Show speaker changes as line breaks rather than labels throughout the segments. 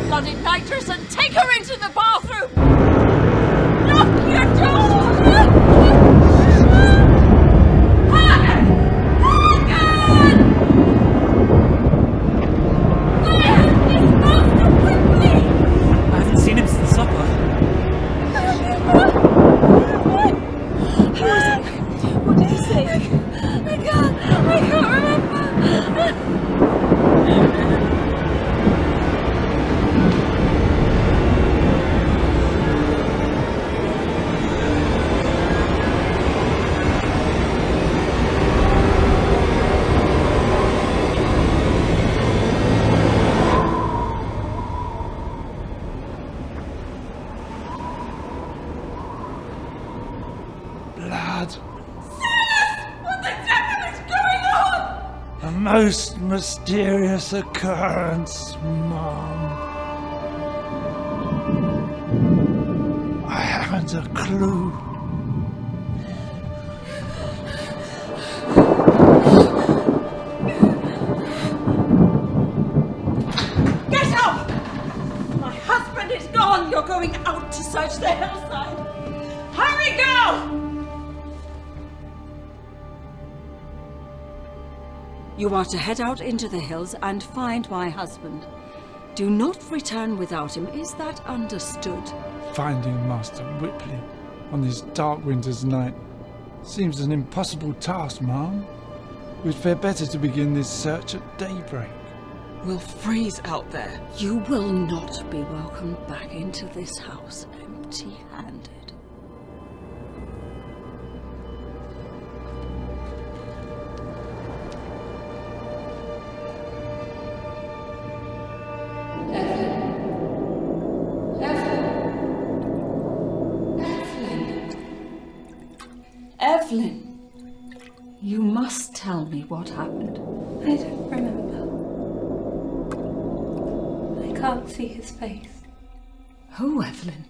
Bloody nitrous and take her into the bathroom! Lock your door! Hagen! Hagen! Where is Master Whipley?
I haven't seen him since supper.
What did he say? I can't remember.
Most mysterious occurrence, Mom. I haven't a clue.
Get up! My husband is gone! You're going out to search the hillside! Hurry, go! You are to head out into the hills and find my husband. Do not return without him. Is that understood?
Finding Master Whipley on this dark winter's night seems an impossible task, Mom. We'd fare better to begin this search at daybreak.
We'll freeze out there.
You will not be welcomed back into this house empty-handed. Evelyn, you must tell me what happened.
I don't remember. I can't see his face.
Who, Evelyn?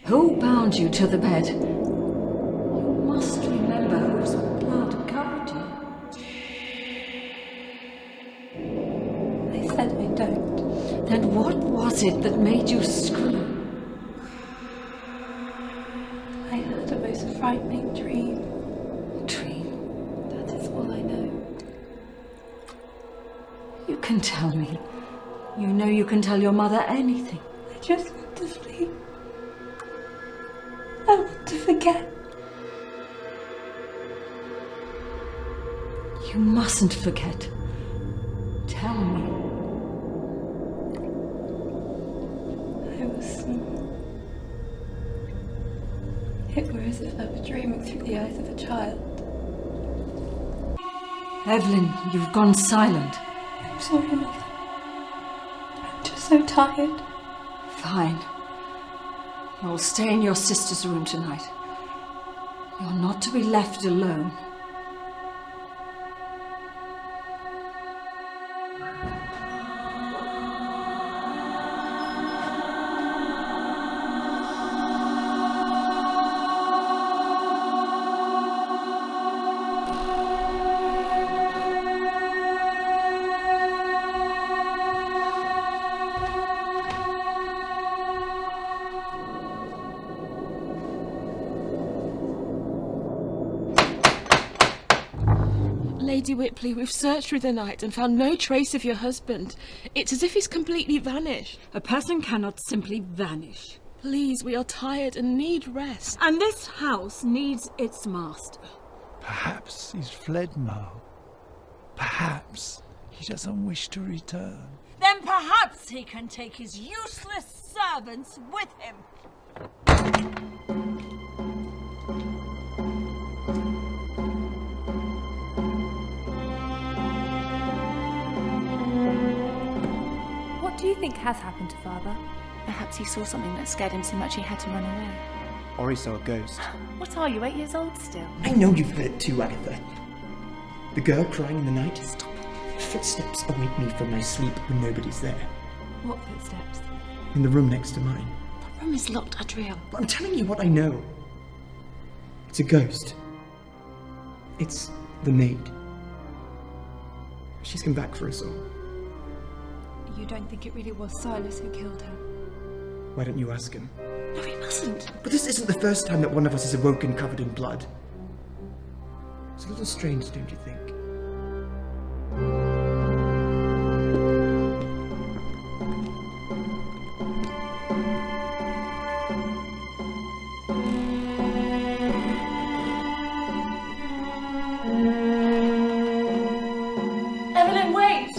Who bound you to the bed? You must remember whose blood covered you.
I said I don't.
Then what was it that made you scream?
I had a most frightening dream.
Dream?
That is all I know.
You can tell me. You know you can tell your mother anything.
I just want to sleep. I want to forget.
You mustn't forget. Tell me.
I was It were as if I were dreaming through the eyes of a child.
Evelyn, you've gone silent.
I'm sorry, Mother. I'm just so tired.
Fine. You'll stay in your sister's room tonight. You're not to be left alone.
Lady Whipley, we've searched through the night and found no trace of your husband. It's as if he's completely vanished.
A person cannot simply vanish.
Please, we are tired and need rest.
And this house needs its master.
Perhaps he's fled, Mom. Perhaps he doesn't wish to return.
Then perhaps he can take his useless servants with him.
What do you think has happened to Father? Perhaps he saw something that scared him so much he had to run away.
Or he saw a ghost.
What are you, 8 years old still?
I know you've heard it too, Agatha. The girl crying in the night? Stop. Footsteps awake me from my sleep when nobody's there.
What footsteps?
In the room next to mine.
The room is locked, Adriel.
But I'm telling you what I know. It's a ghost. It's the maid. She's come back for us all.
You don't think it really was Silas who killed her?
Why don't you ask him?
No, we mustn't.
But this isn't the first time that one of us has awoken covered in blood. It's a little strange, don't you think?
Evelyn, wait!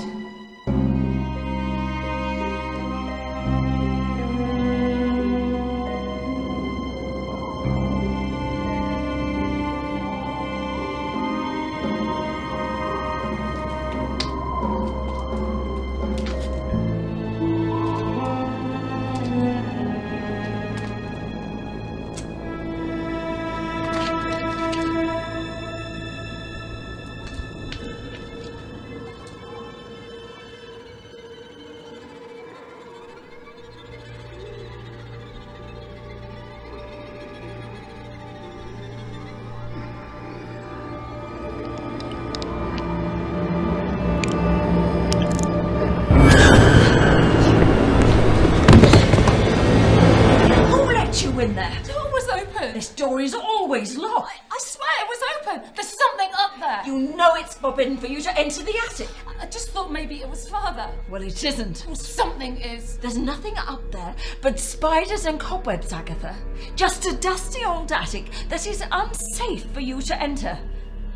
In there.
The door was open.
This door is always locked.
I swear it was open. There's something up there.
You know it's forbidden for you to enter the attic.
I just thought maybe it was Father.
Well, it isn't.
Well, something is.
There's nothing up there but spiders and cobwebs, Agatha. Just a dusty old attic that is unsafe for you to enter.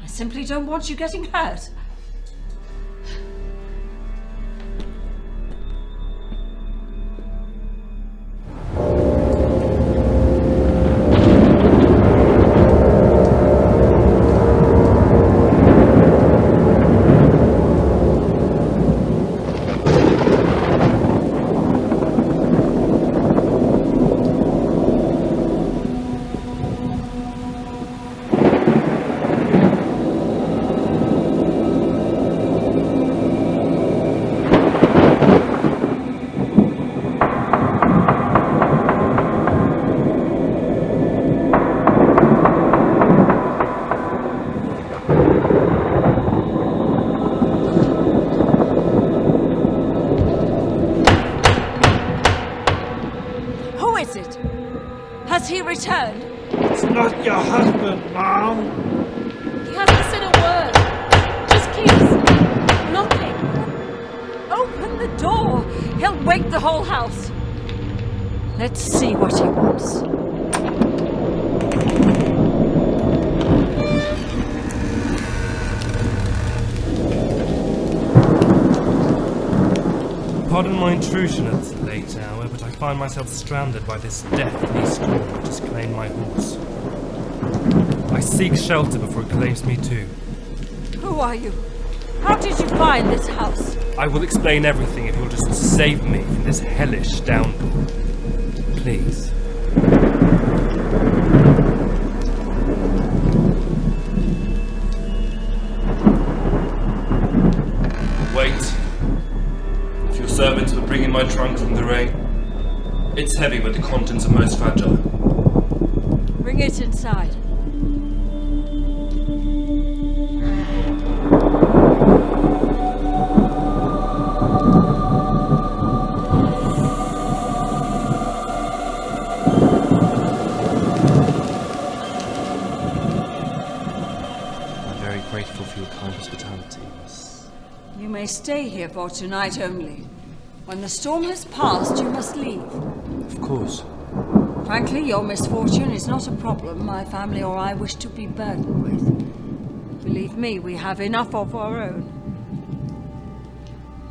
I simply don't want you getting hurt. Has he returned?
It's not your husband, Mom.
He hasn't said a word. Just keeps knocking.
Open the door. He'll wake the whole house. Let's see what he wants.
Pardon my intrusion at this late hour, but I find myself stranded by this deathly storm which has claimed my horse. I seek shelter before it claims me too.
Who are you? How did you find this house?
I will explain everything if you'll just save me from this hellish downpour. Please.
Wait. If your servants were bringing my trunk from the rain, it's heavy but the contents are most fragile.
Bring it inside.
Grateful for your kind hospitality.
You may stay here for tonight only. When the storm has passed, you must leave.
Of course.
Frankly, your misfortune is not a problem my family or I wish to be burdened with. Believe me, we have enough of our own.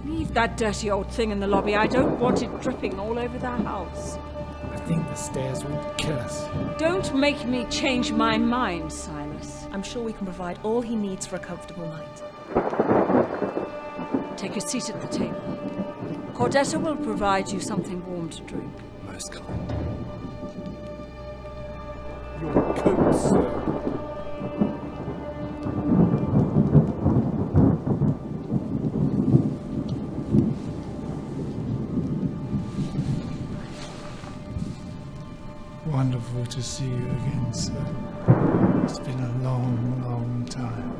Leave that dirty old thing in the lobby. I don't want it dripping all over the house.
I think the stairs would kill us.
Don't make me change my mind, Silas.
I'm sure we can provide all he needs for a comfortable night.
Take a seat at the table. Cordetta will provide you something warm to drink.
Most kind.
Your coat, sir. wonderful to see you again, sir. It's been a long, long time.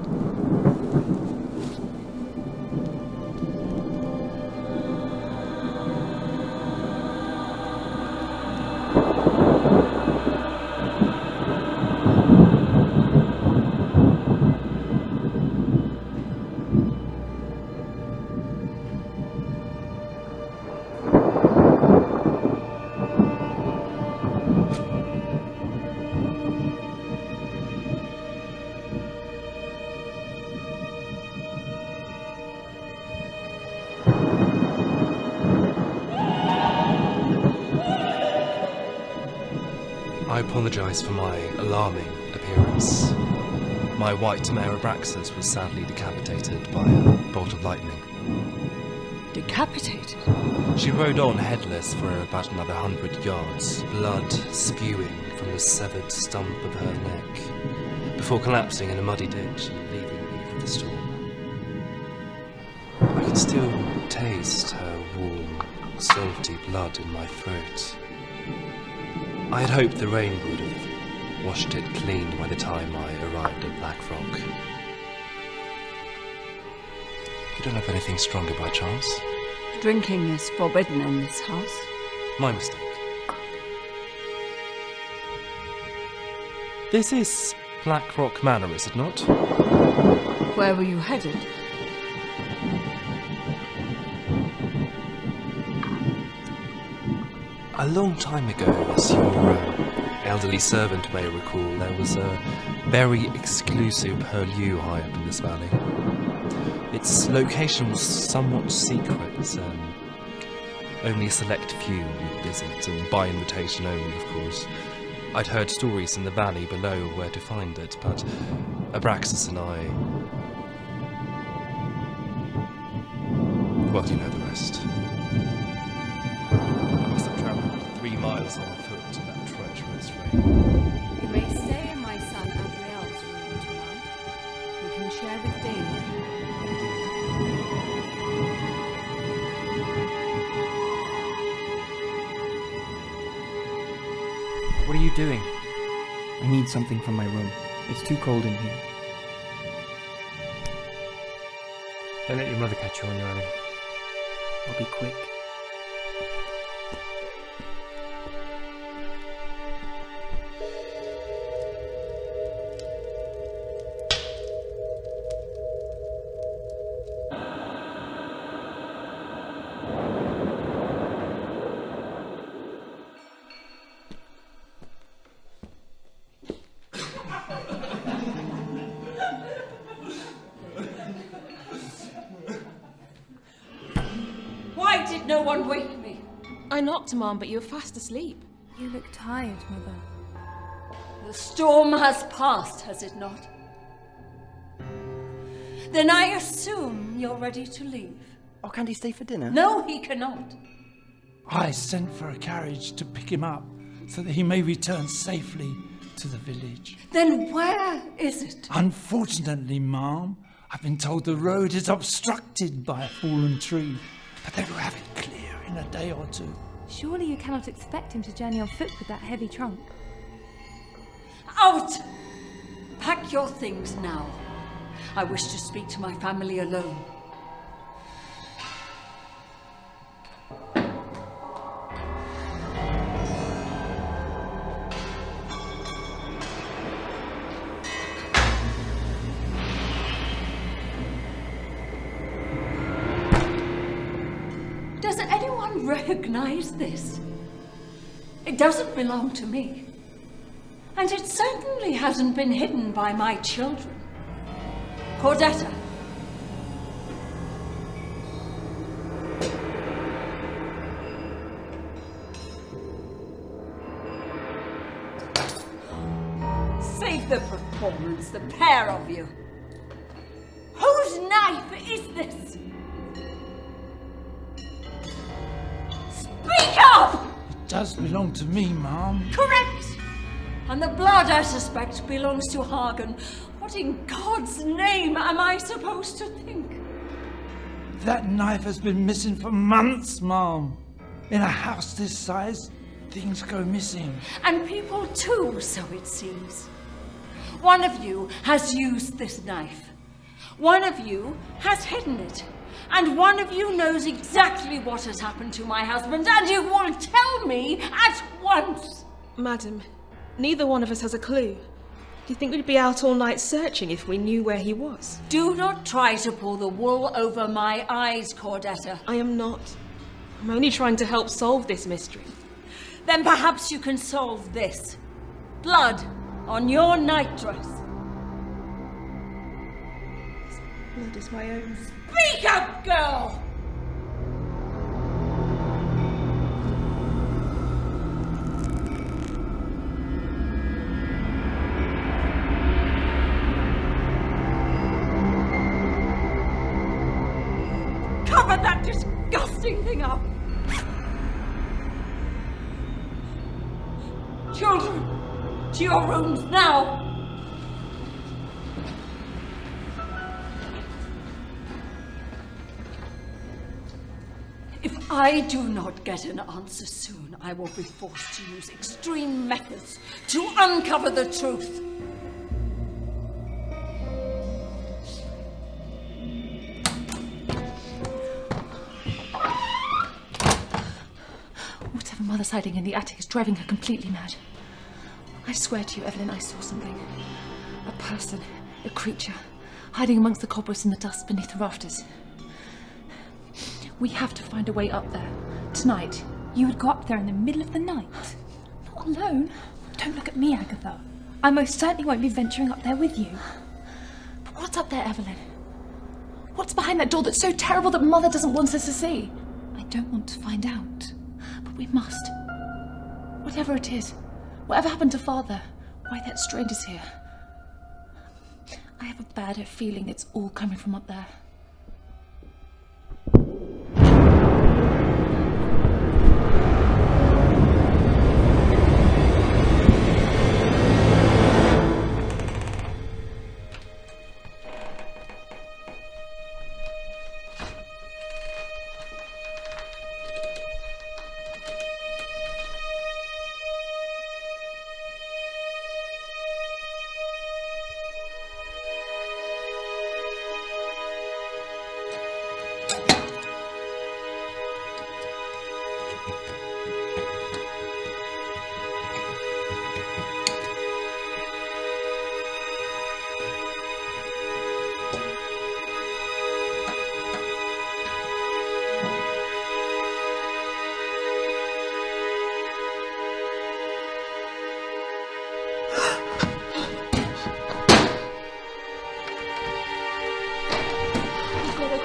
I apologise for my alarming appearance. My white mare Abraxas was sadly decapitated by a bolt of lightning.
Decapitated?
She rode on headless for about another 100 yards, blood spewing from the severed stump of her neck, before collapsing in a muddy ditch and leaving me for the storm. I can still taste her warm, salty blood in my throat. I had hoped the rain would have washed it clean by the time I arrived at Black Rock. You don't have anything stronger by chance?
Drinking is forbidden in this house.
My mistake. This is Black Rock Manor, is it not?
Where were you headed?
A long time ago, as your elderly servant may recall, there was a very exclusive purlieu high up in this valley. Its location was somewhat secret, only a select few would visit, and by invitation only, of course. I'd heard stories in the valley below of where to find it, but Abraxas and I... well, you know the rest. I must have travelled 3 miles on foot in that treacherous rain.
You may stay in my son Adriel's room tonight. You can share with David.
What are you doing? I need something from my room. It's too cold in here.
Don't let your mother catch you on your own.
I'll be quick.
Why did no one wake me?
I knocked, Mom, but you were fast asleep.
You look tired, Mother.
The storm has passed, has it not? Then I assume you're ready to leave.
Oh, can't he stay for dinner?
No, he cannot.
I sent for a carriage to pick him up so that he may return safely to the village.
Then where is it?
Unfortunately, Ma'am, I've been told the road is obstructed by a fallen tree, but they will have it clear in a day or two.
Surely you cannot expect him to journey on foot with that heavy trunk.
Out! Pack your things now. I wish to speak to my family alone. Does anyone recognize this? It doesn't belong to me. And it certainly hasn't been hidden by my children. Cordetta. Save the performance, the pair of you. Whose knife is this? Speak up!
It does belong to me, Ma'am.
Correct! And the blood, I suspect, belongs to Hagen. What in God's name am I supposed to think?
That knife has been missing for months, Ma'am. In a house this size, Things go missing.
And people too, so it seems. One of you has used this knife. One of you has hidden it. And one of you knows exactly what has happened to my husband, and you will tell me at once.
Madam, neither one of us has a clue. Do you think we'd be out all night searching if we knew where he was?
Do not try to pull the wool over my eyes, Cordetta.
I am not. I'm only trying to help solve this mystery.
Then perhaps you can solve this. Blood on your nightdress.
Blood is my own.
Speak up, girl! Cover that disgusting thing up! Children, to your rooms now! If I do not get an answer soon, I will be forced to use extreme methods to uncover the truth.
Whatever Mother's hiding in the attic is driving her completely mad. I swear to you, Evelyn, I saw something. A person, a creature, hiding amongst the cobwebs and the dust beneath the rafters. We have to find a way up there. Tonight.
You would go up there in the middle of the night? Not alone. Don't look at me, Agatha. I most certainly won't be venturing up there with you.
But what's up there, Evelyn? What's behind that door that's so terrible that Mother doesn't want us to see?
I don't want to find out.
But we must. Whatever it is, whatever happened to Father, why that stranger's here. I have a bad feeling it's all coming from up there.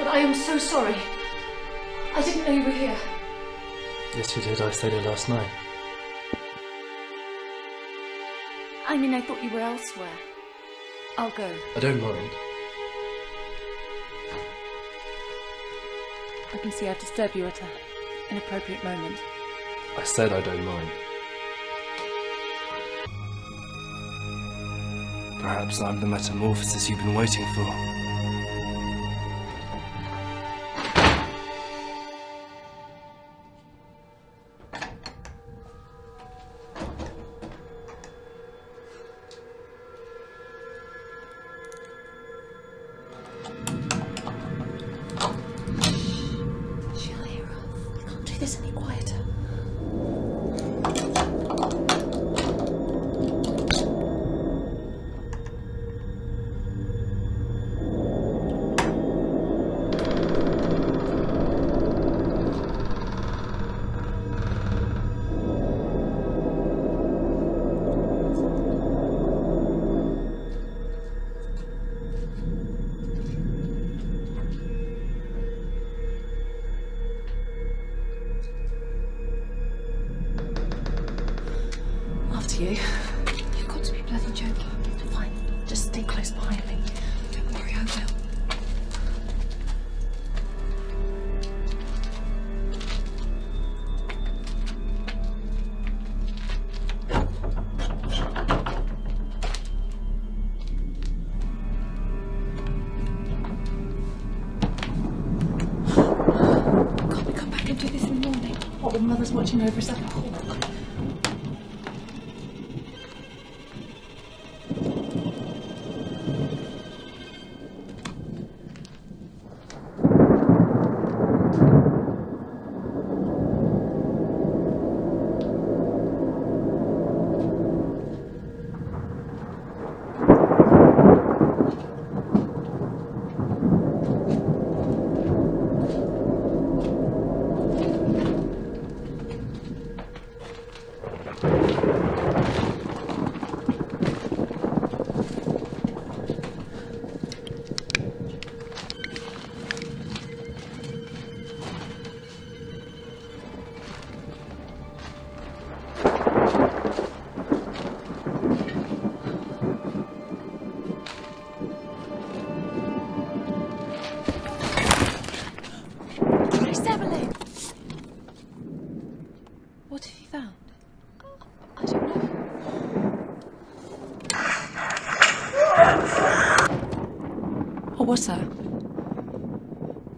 I am so sorry. I didn't know you were here.
Yes, you did. I stayed here last night.
I mean, I thought you were elsewhere. I'll go.
I don't mind.
I can see I've disturbed you at an inappropriate moment.
I said I don't mind. Perhaps I'm the metamorphosis you've been waiting for.
You've got to be bloody joking. Fine, just stay close behind me. Don't worry, I will. Can't we come back and do this in the morning? What, when Mother's watching over us at the hall?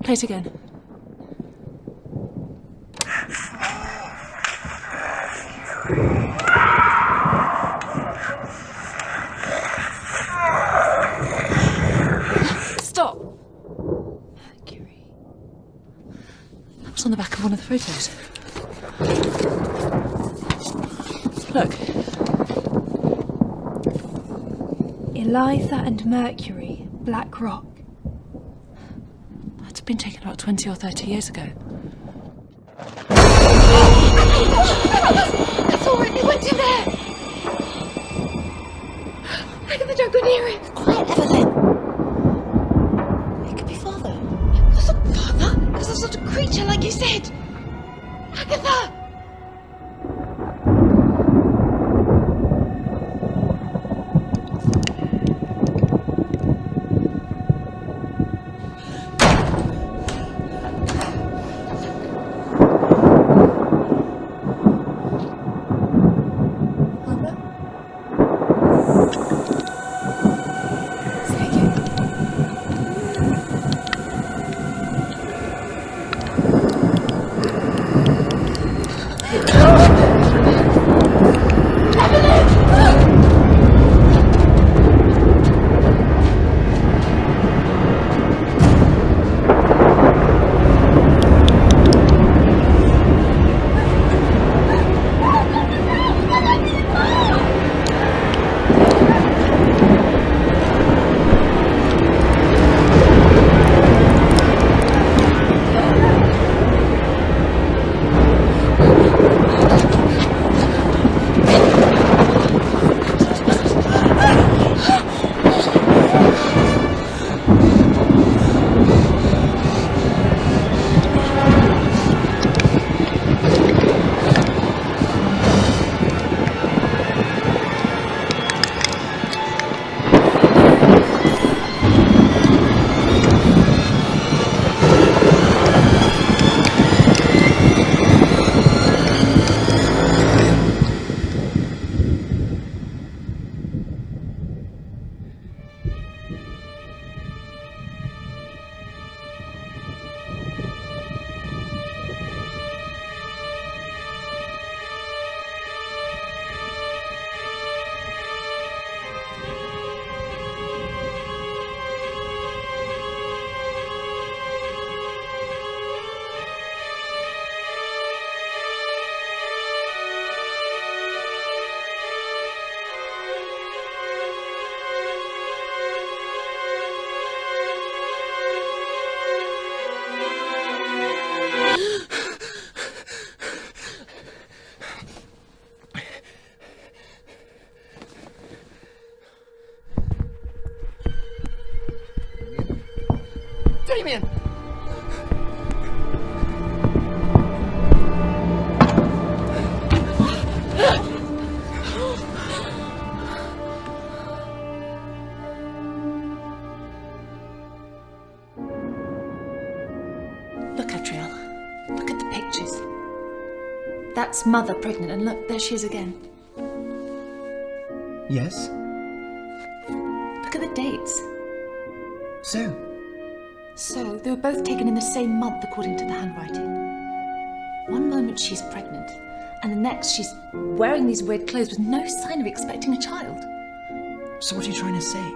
Play it again. Stop! Mercury. That was on the back of one of the photos. Look.
Elitha and Mercury, Black Rock.
That's been taken about 20 or 30 years ago.
It's all right, they went in there! Agatha, don't go near it!
Quiet, Evelyn! It could be Father.
It wasn't Father! It was a sort of creature, like you said! Agatha!
Damien!
Look, Atriel. Look at the pictures. That's Mother pregnant, and look, there she is again.
Yes?
Look at the dates.
So,
they were both taken in the same month according to the handwriting. One moment she's pregnant, and the next she's wearing these weird clothes with no sign of expecting a child.
so what are you trying to say?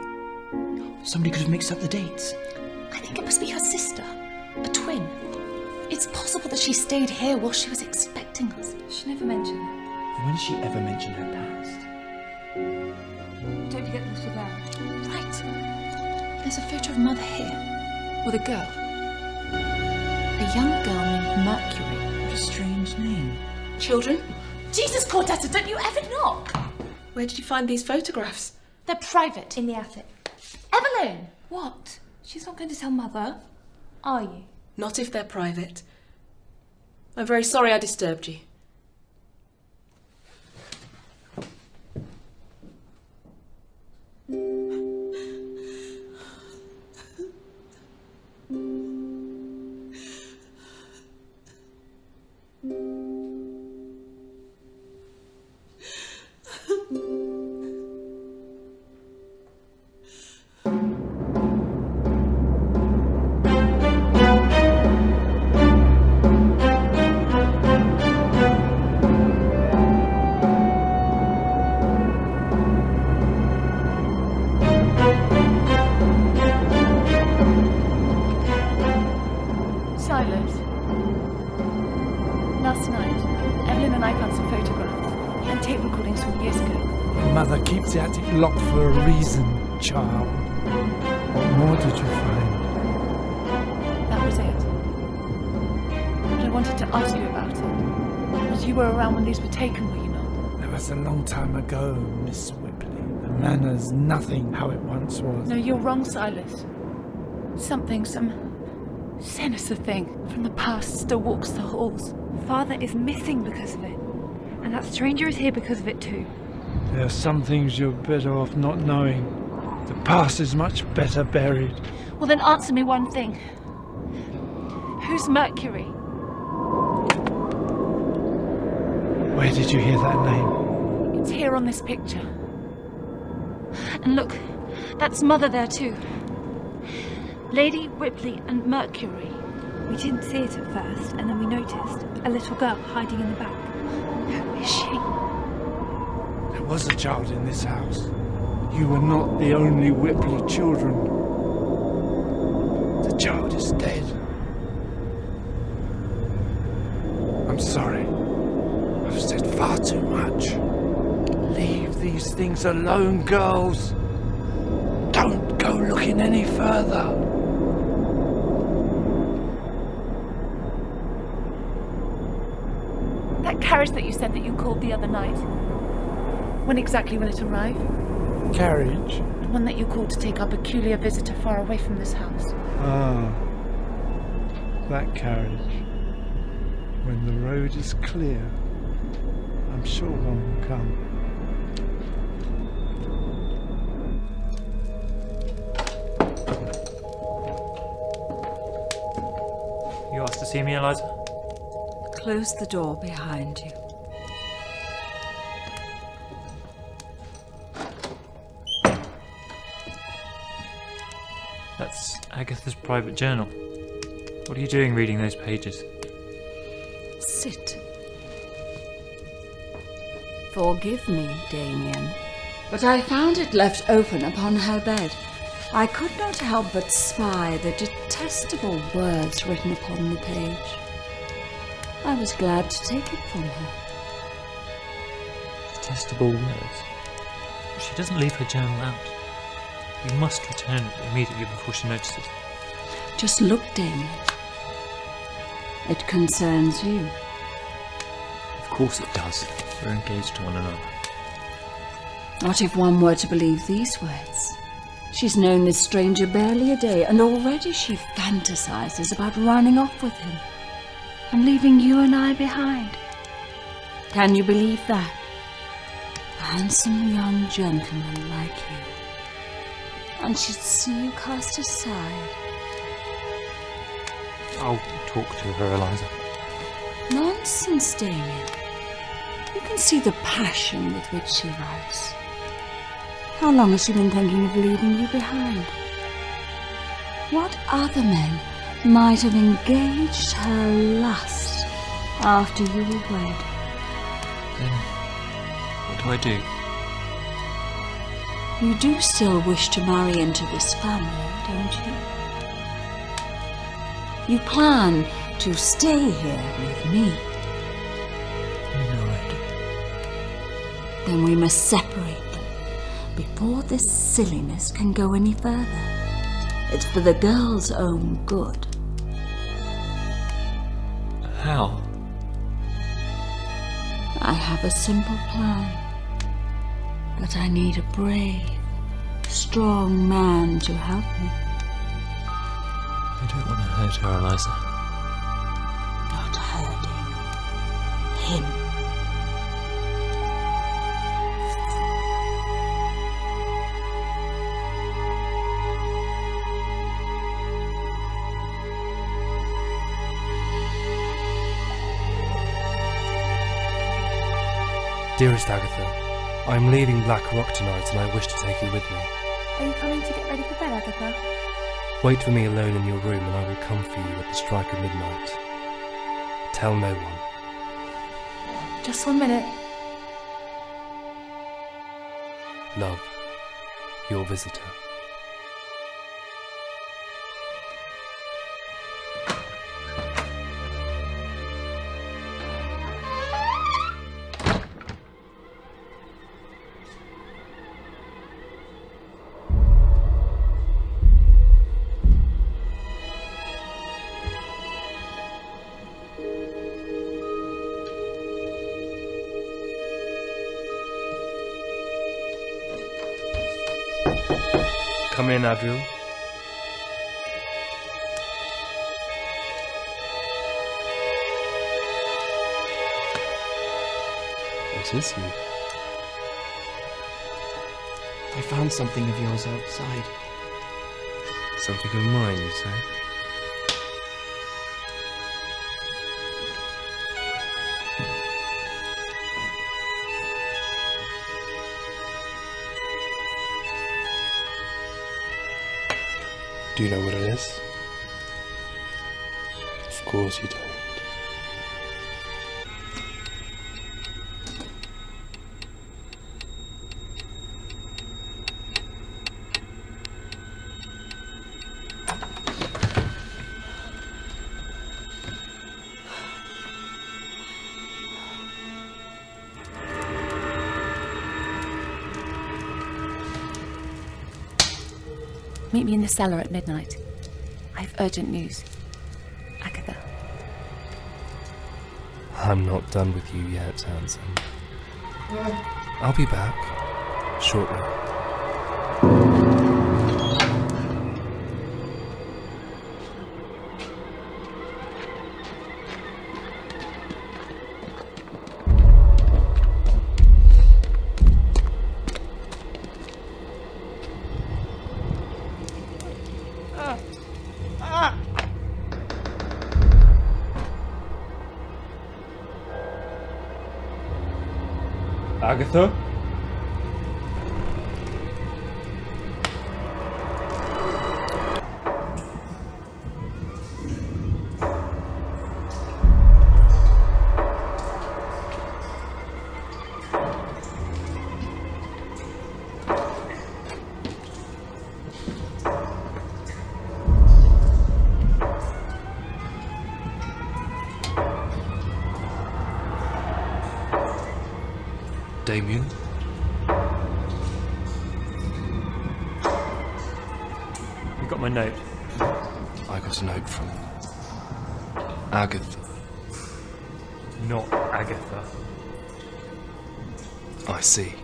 Somebody could have mixed up the dates.
I think it must be her sister, a twin. It's possible that she stayed here while she was expecting us.
She never mentioned that.
When has she ever mentioned her past?
Don't forget this for that.
Right. There's a photo of Mother here. With a girl. A young girl named Mercury.
What a strange name.
Children?
Jesus, Cortetta, don't you ever knock!
Where did you find these photographs?
They're private.
In the attic.
Evelyn!
What? She's not going to tell Mother, are you?
Not if they're private. I'm very sorry I disturbed you.
Silas? Last night, Evelyn and I found some photographs and tape recordings from years ago.
Your mother keeps the attic locked for a reason, child. What more did you find?
That was it. But I wanted to ask you about it. Because you were around when these were taken, were you not?
That was a long time ago, Miss Whipley. The manor's nothing how it once was.
No, you're wrong, Silas. Some sinister thing from the past still walks the halls.
Father is missing because of it. And that stranger is here because of it too.
There are some things you're better off not knowing. The past is much better buried.
Well, then answer me one thing. Who's Mercury?
Where did you hear that name?
It's here on this picture. And look, that's Mother there too. Lady Whipley and Mercury.
We didn't see it at first, and then we noticed a little girl hiding in the back. Who is she?
There was a child in this house. You were not the only Whipley children. The child is dead. I'm sorry. I've said far too much. Leave these things alone, girls. Don't go looking any further.
That carriage that you said that you called the other night. When exactly will it arrive?
Carriage?
The one that you called to take our peculiar visitor far away from this house.
Ah, that carriage. When the road is clear, I'm sure one will come.
You asked to see me, Eliza?
Close the door behind you.
That's Agatha's private journal. What are you doing reading those pages?
Sit. Forgive me, Damien, but I found it left open upon her bed. I could not help but spy the detestable words written upon the page. I was glad to take it from her.
Detestable words. She doesn't leave her journal out. You must return it immediately before she notices.
Just look, Damien. It concerns you.
Of course it does. We're engaged to one another.
What if one were to believe these words? She's known this stranger barely a day, and already she fantasizes about running off with him and leaving you and I behind. Can you believe that? A handsome young gentleman like you. And she'd see you cast aside.
I'll talk to her, Eliza.
Nonsense, Damien. You can see the passion with which she writes. How long has she been thinking of leaving you behind? What other men might have engaged her lust after you were wed?
Then, what do I do?
You do still wish to marry into this family, don't you? You plan to stay here with me.
No, I do.
Then we must separate them before this silliness can go any further. It's for the girl's own good.
How?
I have a simple plan. But I need a brave, strong man to help me.
I don't want to hurt her, Eliza.
Not hurting him.
Dearest Agatha, I am leaving Black Rock tonight and I wish to take you with me.
Are you coming to get ready for bed, Agatha?
Wait for me alone in your room and I will come for you at the strike of midnight. Tell no one.
Just 1 minute.
Love, your visitor.
Come in, Adriel.
It is you.
I found something of yours outside.
Something of mine, you say? Do you know what it is? Of course you don't.
Meet me in the cellar at midnight. I have urgent news. Agatha.
I'm not done with you yet, Andersson. I'll be back shortly.
Agatha?
Damien?
You got my note?
I got a note from Agatha.
Not Agatha.
I see.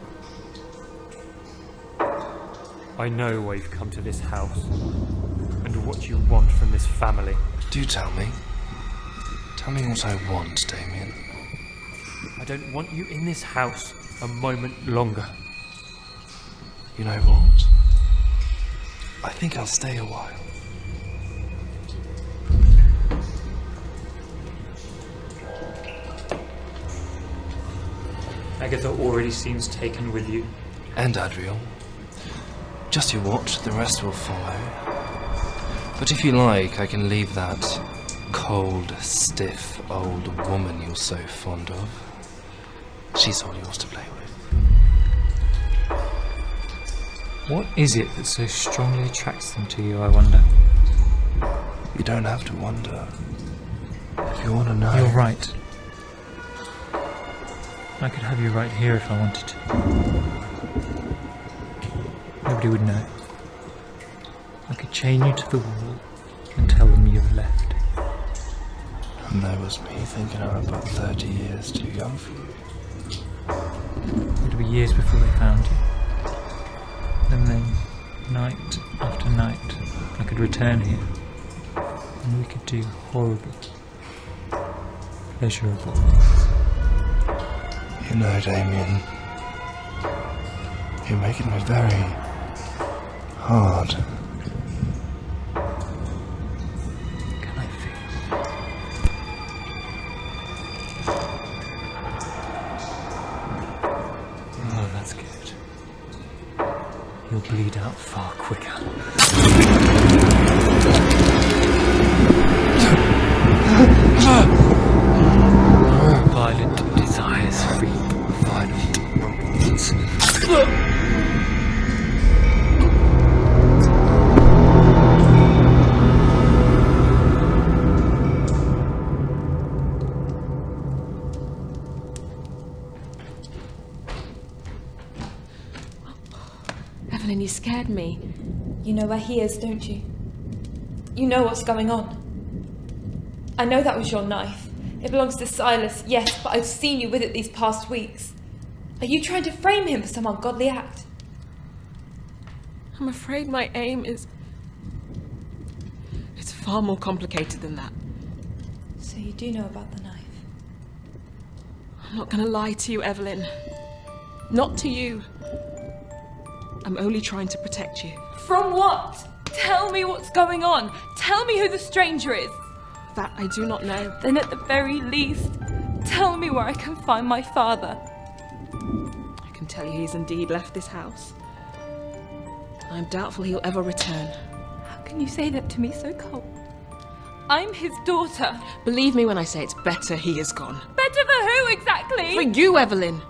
I know why you've come to this house and what you want from this family.
Do tell me. Tell me what I want, Damien.
I don't want you in this house a moment longer.
You know what? I think I'll stay a while.
Agatha already seems taken with you.
And Adriel. Just you watch, the rest will follow. But if you like, I can leave that cold, stiff old woman you're so fond of. She's all yours to play with.
What is it that so strongly attracts them to you, I wonder?
You don't have to wonder. If you want to know...
You're right. I could have you right here if I wanted to. Nobody would know. I could chain you to the wall and tell them you've left.
And there was me thinking I'm about 30 years too young for you.
It'd be years before they found you. And then, night after night, I could return here. And we could do horrible, pleasurable things.
You know, Damien, you're making it very hard.
Can I feel? Oh, that's good. You'll bleed out far quicker. Violent desires reap violent rewards.
Evelyn, you scared me.
You know where he is, don't you? You know what's going on. I know that was your knife. It belongs to Silas, yes, but I've seen you with it these past weeks. Are you trying to frame him for some ungodly act?
I'm afraid my aim is... It's far more complicated than that.
So you do know about the knife?
I'm not going to lie to you, Evelyn. Not to you. I'm only trying to protect you.
From what? Tell me what's going on. Tell me who the stranger is.
That I do not know.
Then at the very least, tell me where I can find my father.
I can tell you he's indeed left this house. I'm doubtful he'll ever return.
How can you say that to me so cold? I'm his daughter.
Believe me when I say it's better he is gone.
Better for who exactly?
For you, Evelyn.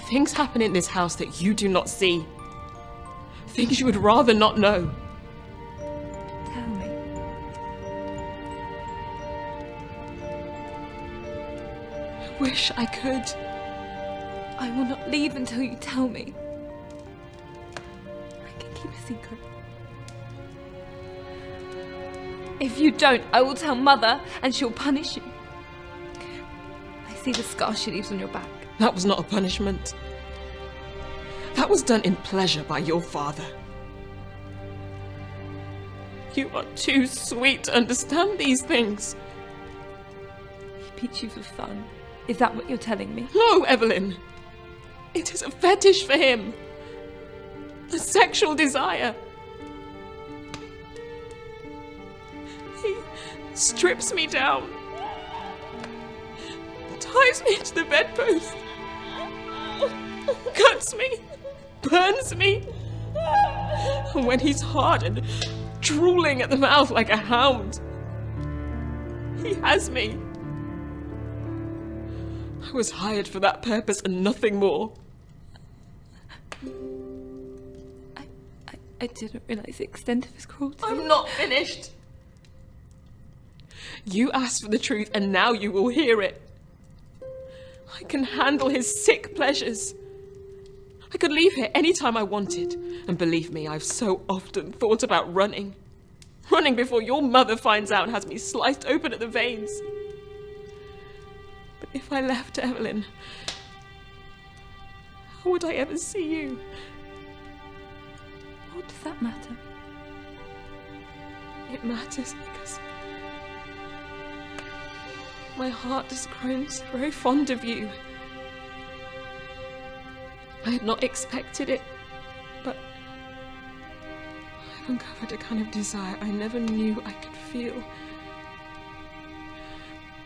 Things happen in this house that you do not see. Things you would rather not know.
Tell me.
I wish I could.
I will not leave until you tell me. I can keep a secret. If you don't, I will tell Mother and she'll punish you. I see the scar she leaves on your back.
That was not a punishment. That was done in pleasure by your father. You are too sweet to understand these things.
He beats you for fun. Is that what you're telling me?
No, Evelyn. It is a fetish for him. A sexual desire. He strips me down. Ties me to the bedpost. Cuts me. Burns me. And when he's hard and drooling at the mouth like a hound, he has me. I was hired for that purpose and nothing more.
I didn't realise the extent of his cruelty.
I'm not finished. You asked for the truth and now you will hear it. I can handle his sick pleasures. I could leave here any time I wanted. And believe me, I've so often thought about running. Running before your mother finds out and has me sliced open at the veins. But if I left, Evelyn, how would I ever see you?
What does that matter?
It matters because my heart has grown so very fond of you. I had not expected it, but I've uncovered a kind of desire I never knew I could feel.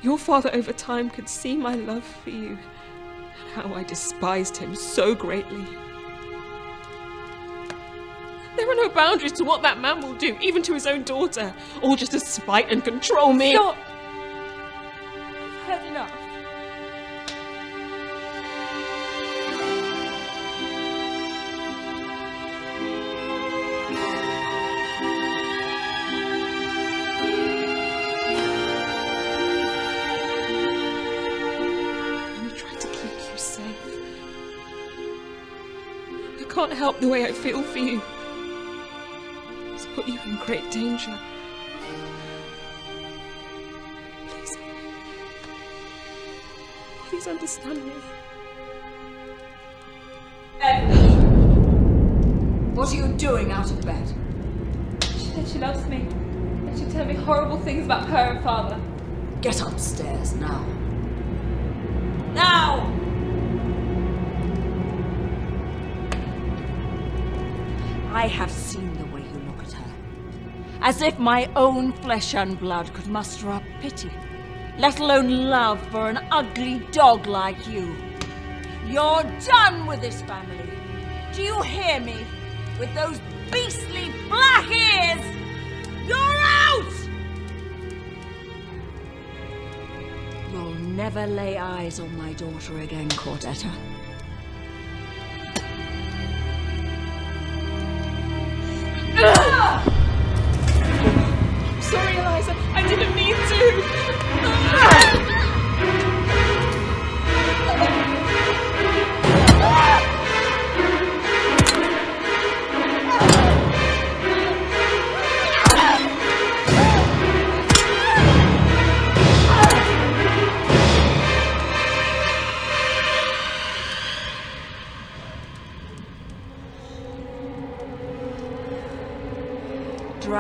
Your father over time could see my love for you and how I despised him so greatly. There are no boundaries to what that man will do, even to his own daughter, all just to spite and control me.
Stop! I've heard enough.
I can't help the way I feel for you. It's put you in great danger. Please understand me.
What are you doing out of bed?
She said she loves me. And she'll tell me horrible things about her and father.
Get upstairs now. Now! I have seen the way you look at her. As if my own flesh and blood could muster up pity, let alone love for an ugly dog like you. You're done with this family. Do you hear me? With those beastly black ears! You're out! You'll never lay eyes on my daughter again, Cordetta.
I'm sorry, Eliza. I didn't mean to.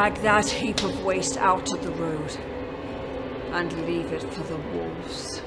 Drag that heap of waste out to the road and leave it for the wolves.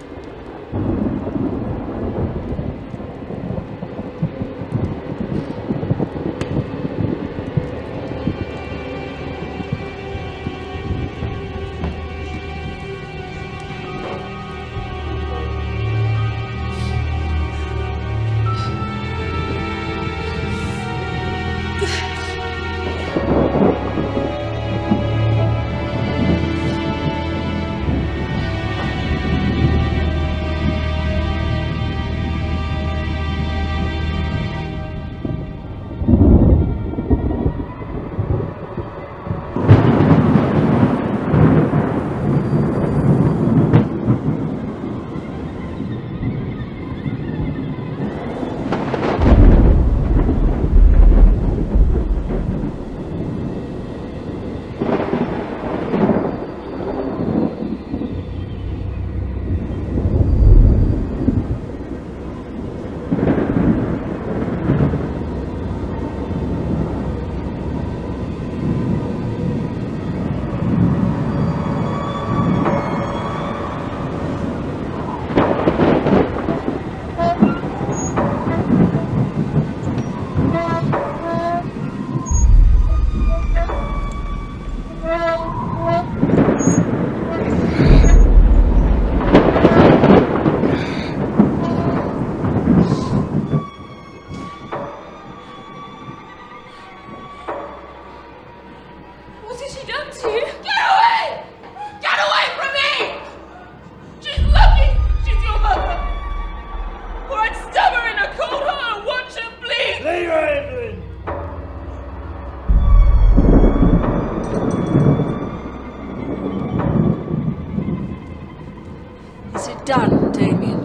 Done, Damien.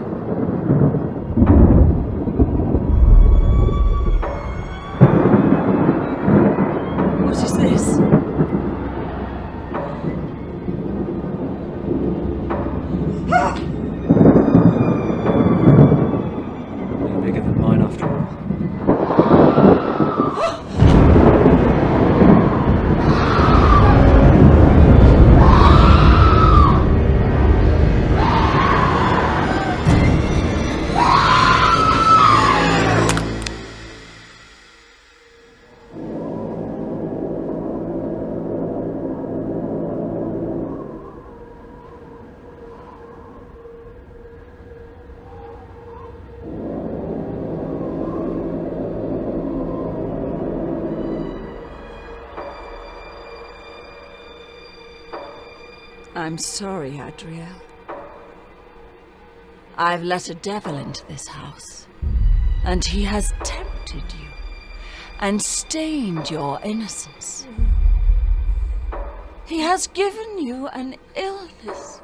What is this?
No bigger than mine after all.
I'm sorry, Adriel. I've let a devil into this house, and he has tempted you and stained your innocence. He has given you an illness.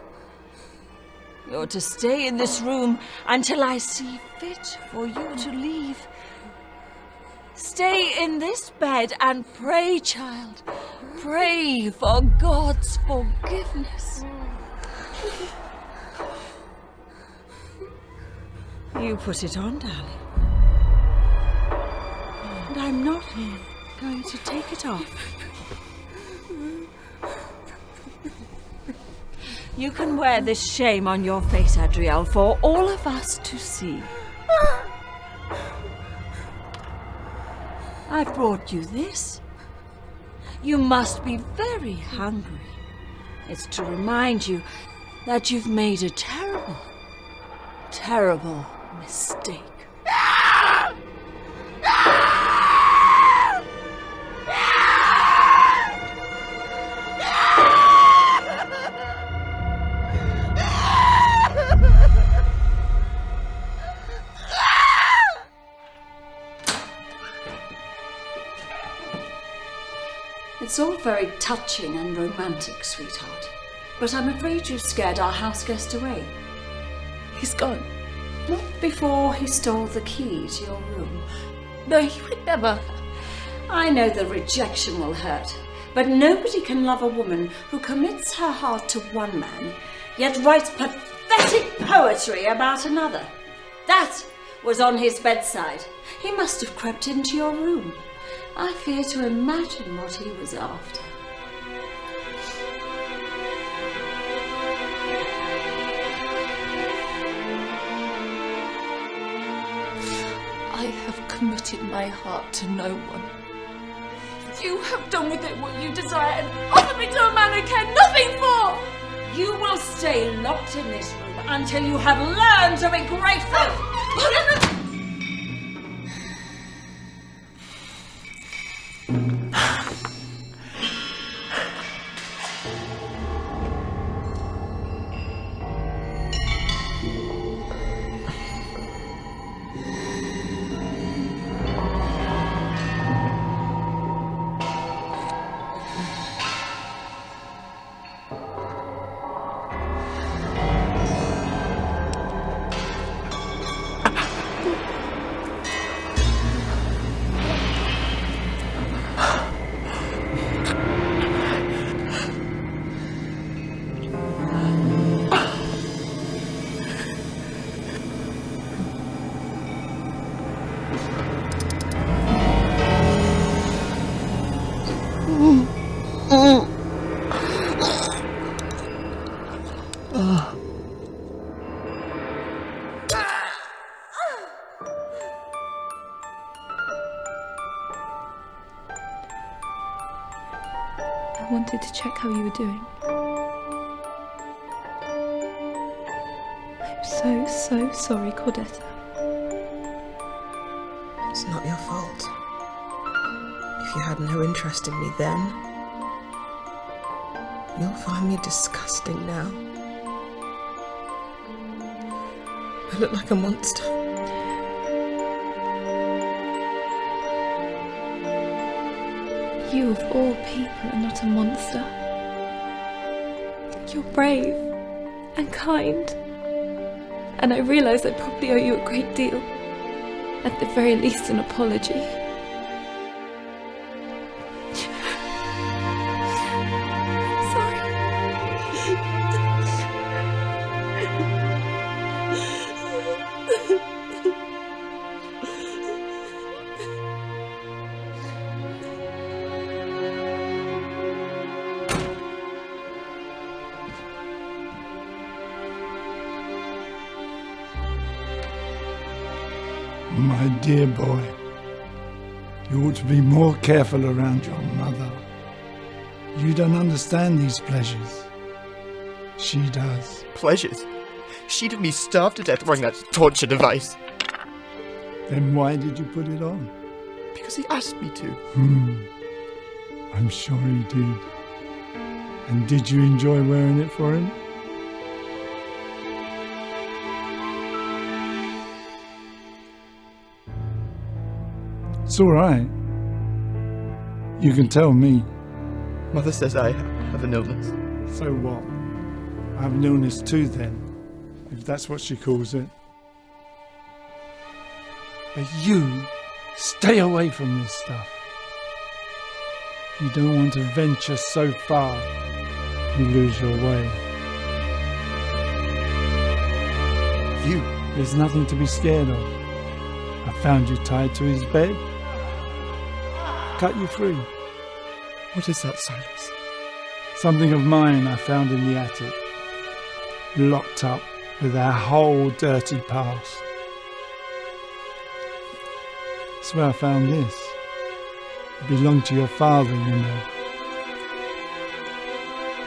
You're to stay in this room until I see fit for you to leave. Stay in this bed and pray, child. Pray for God's forgiveness. You put it on, darling. And I'm not going to take it off. You can wear this shame on your face, Adriel, for all of us to see. I've brought you this. You must be very hungry. It's to remind you that you've made a terrible, terrible mistake. It's all very touching and romantic, sweetheart. But I'm afraid you've scared our house guest away.
He's gone.
Not before he stole the key to your room.
No, he would never.
I know the rejection will hurt, but nobody can love a woman who commits her heart to one man, yet writes pathetic poetry about another. That was on his bedside. He must have crept into your room. I fear to imagine what he was after.
devoted my heart to no one. You have done with it what you desire and offered me to a man I care nothing for!
You will stay locked in this room until you have learned to be grateful!
I wanted to check how you were doing. I'm so sorry, Cordetta.
It's not your fault. If you had no interest in me then, you'll find me disgusting now. I look like a monster.
You of all people are not a monster. You're brave and kind. And I realise I probably owe you a great deal. At the very least, an apology.
My dear boy, you ought to be more careful around your mother. You don't understand these pleasures. She does.
Pleasures? She'd have me starved to death wearing that torture device.
Then why did you put it on?
Because he asked me to.
I'm sure he did. And did you enjoy wearing it for him? It's all right. You can tell me.
Mother says I have an illness.
So what? I have an illness too then, if that's what she calls it. But you stay away from this stuff. You don't want to venture so far, you lose your way.
You?
There's nothing to be scared of. I found you tied to his bed. Cut you free.
What is that, Silas?
Something of mine I found in the attic. Locked up with our whole dirty past. That's where I found this. It belonged to your father, you know.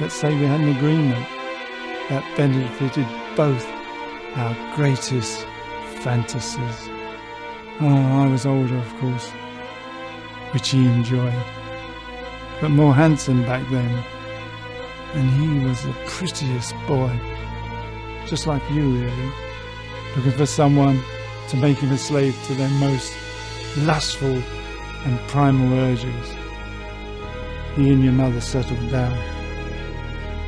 Let's say we had an agreement that benefited both our greatest fantasies. Oh, I was older, of course, which he enjoyed, but more handsome back then. And he was the prettiest boy, just like you really, looking for someone to make him a slave to their most lustful and primal urges. He and your mother settled down,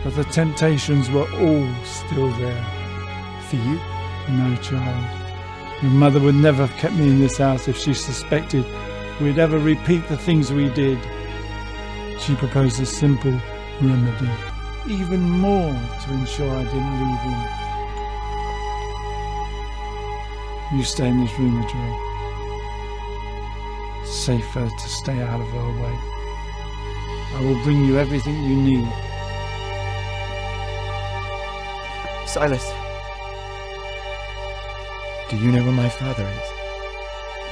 but the temptations were all still there.
For you?
No, child. Your mother would never have kept me in this house if she suspected we'd ever repeat the things we did. She proposed a simple remedy, even more to ensure I didn't leave him. You stay in this room, Adriel. Safer to stay out of her way. I will bring you everything you need.
Silas, do you know where my father is?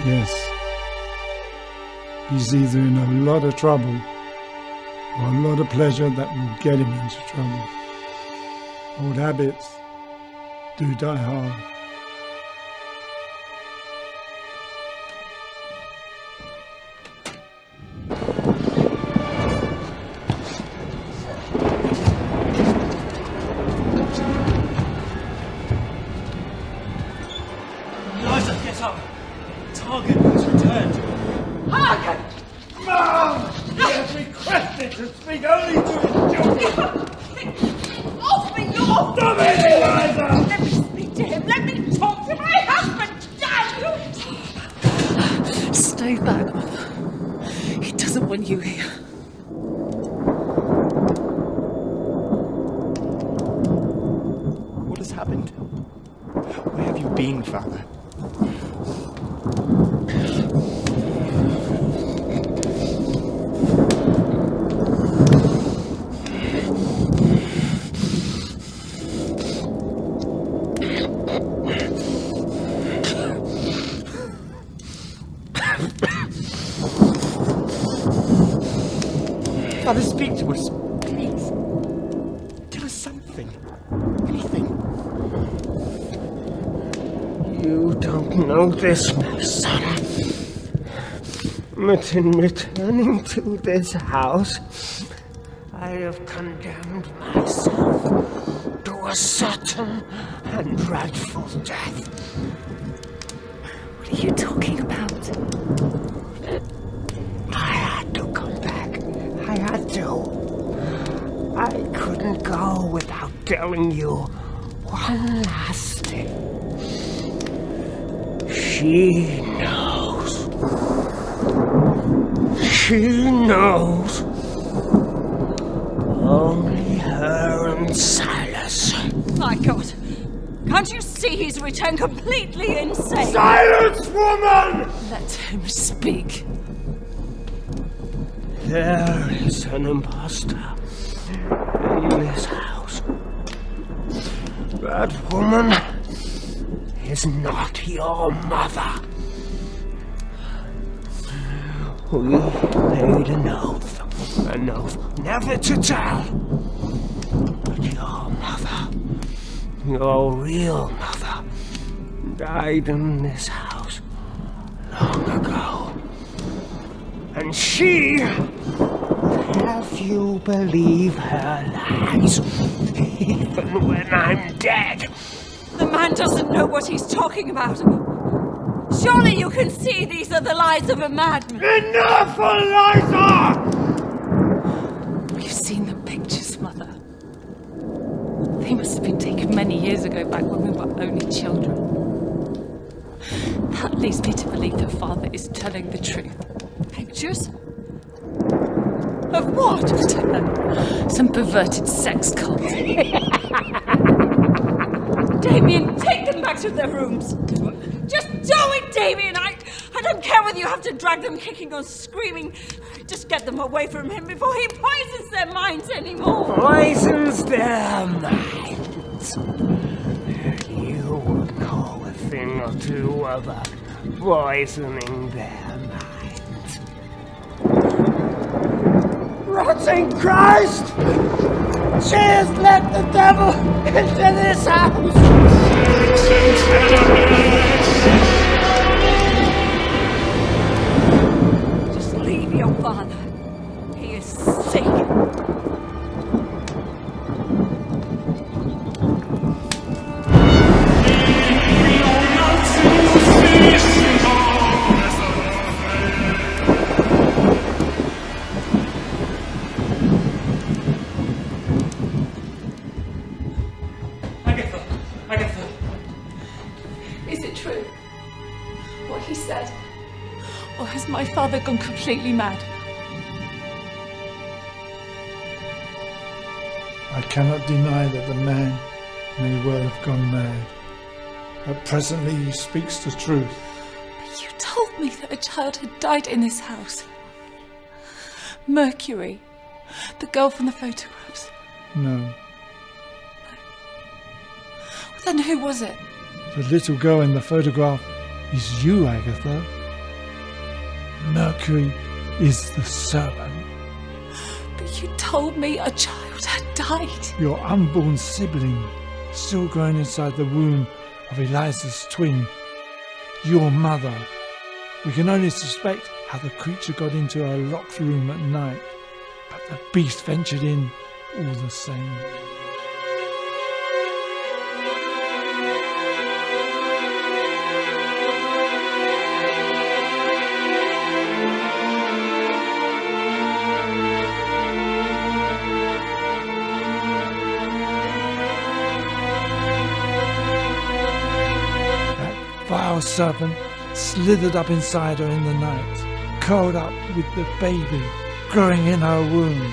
Yes,
he's either in a lot of trouble or a lot of pleasure that will get him into trouble. Old habits do die hard.
Eliza, get up! Target has returned.
Target!
Mom! He has requested to speak only to his children!
Off me, you!
Stop it, Eliza!
Let me speak to him. Let me talk to my husband. Damn you!
Stay back, Mother. He doesn't want you here.
What has happened? Where have you been, Father? Father, speak to us, please. Tell us something. Anything.
You don't know this, my son. But in returning to this house, I have condemned myself to a certain and dreadful death.
What are you talking about?
I had to come back. I had to. I couldn't go without telling you one last thing. She knows. She knows. Only her and Silas.
My God. Can't you see he's returned completely insane?
Silence, woman!
Let him speak.
There is an imposter in this house. That woman is not your mother. We made an oath never to tell. But your mother, your real mother, died in this house long ago. And she will have you believe her lies, even when I'm dead.
The man doesn't know what he's talking about. Surely you can see these are the lies of a madman.
Enough, Eliza!
We've seen the pictures, Mother. They must have been taken many years ago, back when we were only children. That leads me to believe that Father is telling the truth.
Pictures? Of what?
I don't know. Some perverted sex cult.
Damien, take them back to their rooms. Just do it, Damien. I don't care whether you have to drag them kicking or screaming. Just get them away from him before he poisons their minds anymore.
Poisons their minds. You would know a thing or two about poisoning their minds. Rotting Christ! She has let the devil into this house!
Just leave your father. He is sick.
Or has my father gone completely mad?
I cannot deny that the man may well have gone mad. But presently he speaks the truth.
But you told me that a child had died in this house. Mercury, the girl from the photographs.
No.
Then who was it?
The little girl in the photograph is you, Agatha. Mercury is the serpent.
But you told me a child had died.
Your unborn sibling, still growing inside the womb of Eliza's twin, your mother. We can only suspect how the creature got into her locked room at night, but the beast ventured in all the same. Vile serpent slithered up inside her in the night, curled up with the baby growing in her womb,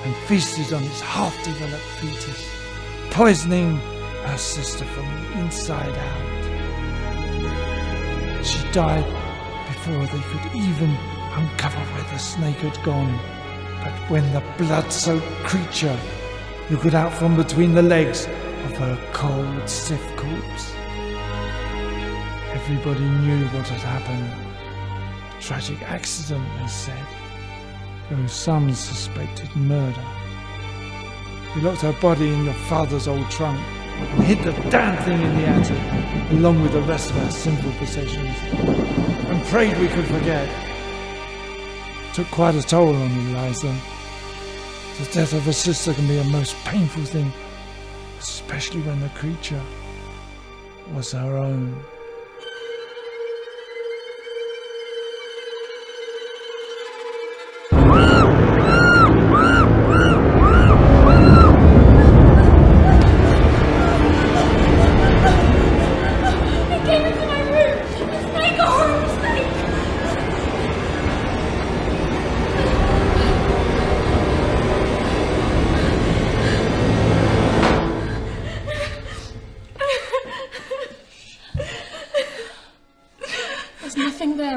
and feasted on its half-developed fetus, poisoning her sister from the inside out. She died before they could even uncover where the snake had gone, but when the blood-soaked creature wriggled out from between the legs of her cold, stiff corpse, everybody knew what had happened. A tragic accident, they said, though some suspected murder. We locked her body in your father's old trunk and hid the damn thing in the attic, along with the rest of our sinful possessions, and prayed we could forget. It took quite a toll on Eliza. The death of a sister can be a most painful thing, especially when the creature was her own.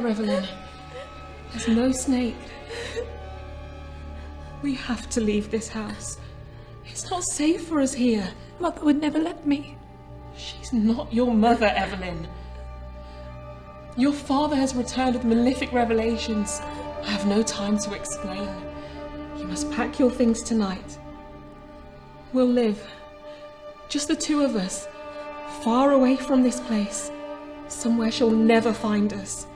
Evelyn. There's no snake. We have to leave this house. It's not safe for us here.
Mother would never let me.
She's not your mother, Evelyn. Your father has returned with malefic revelations. I have no time to explain. You must pack your things tonight. We'll live. Just the two of us. Far away from this place. Somewhere she'll never find us.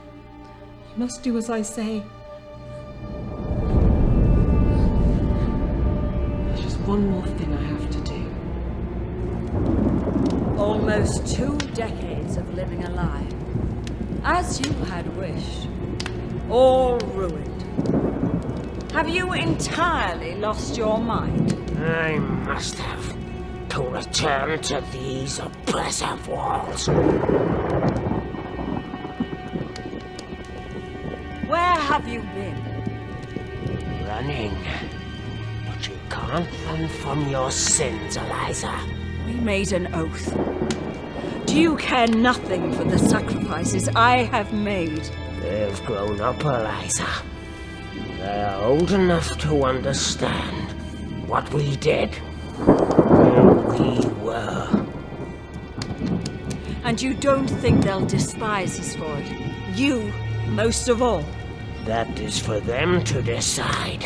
You must do as I say. There's just one more thing I have to do.
Almost 2 decades of living a lie. As you had wished. All ruined. Have you entirely lost your mind?
I must have to return to these oppressive walls.
Where have you been?
Running. But you can't run from your sins, Eliza.
We made an oath. Do you care nothing for the sacrifices I have made?
They've grown up, Eliza. They're old enough to understand what we did. Who we were.
And you don't think they'll despise us for it? You, most of all?
That is for them to decide.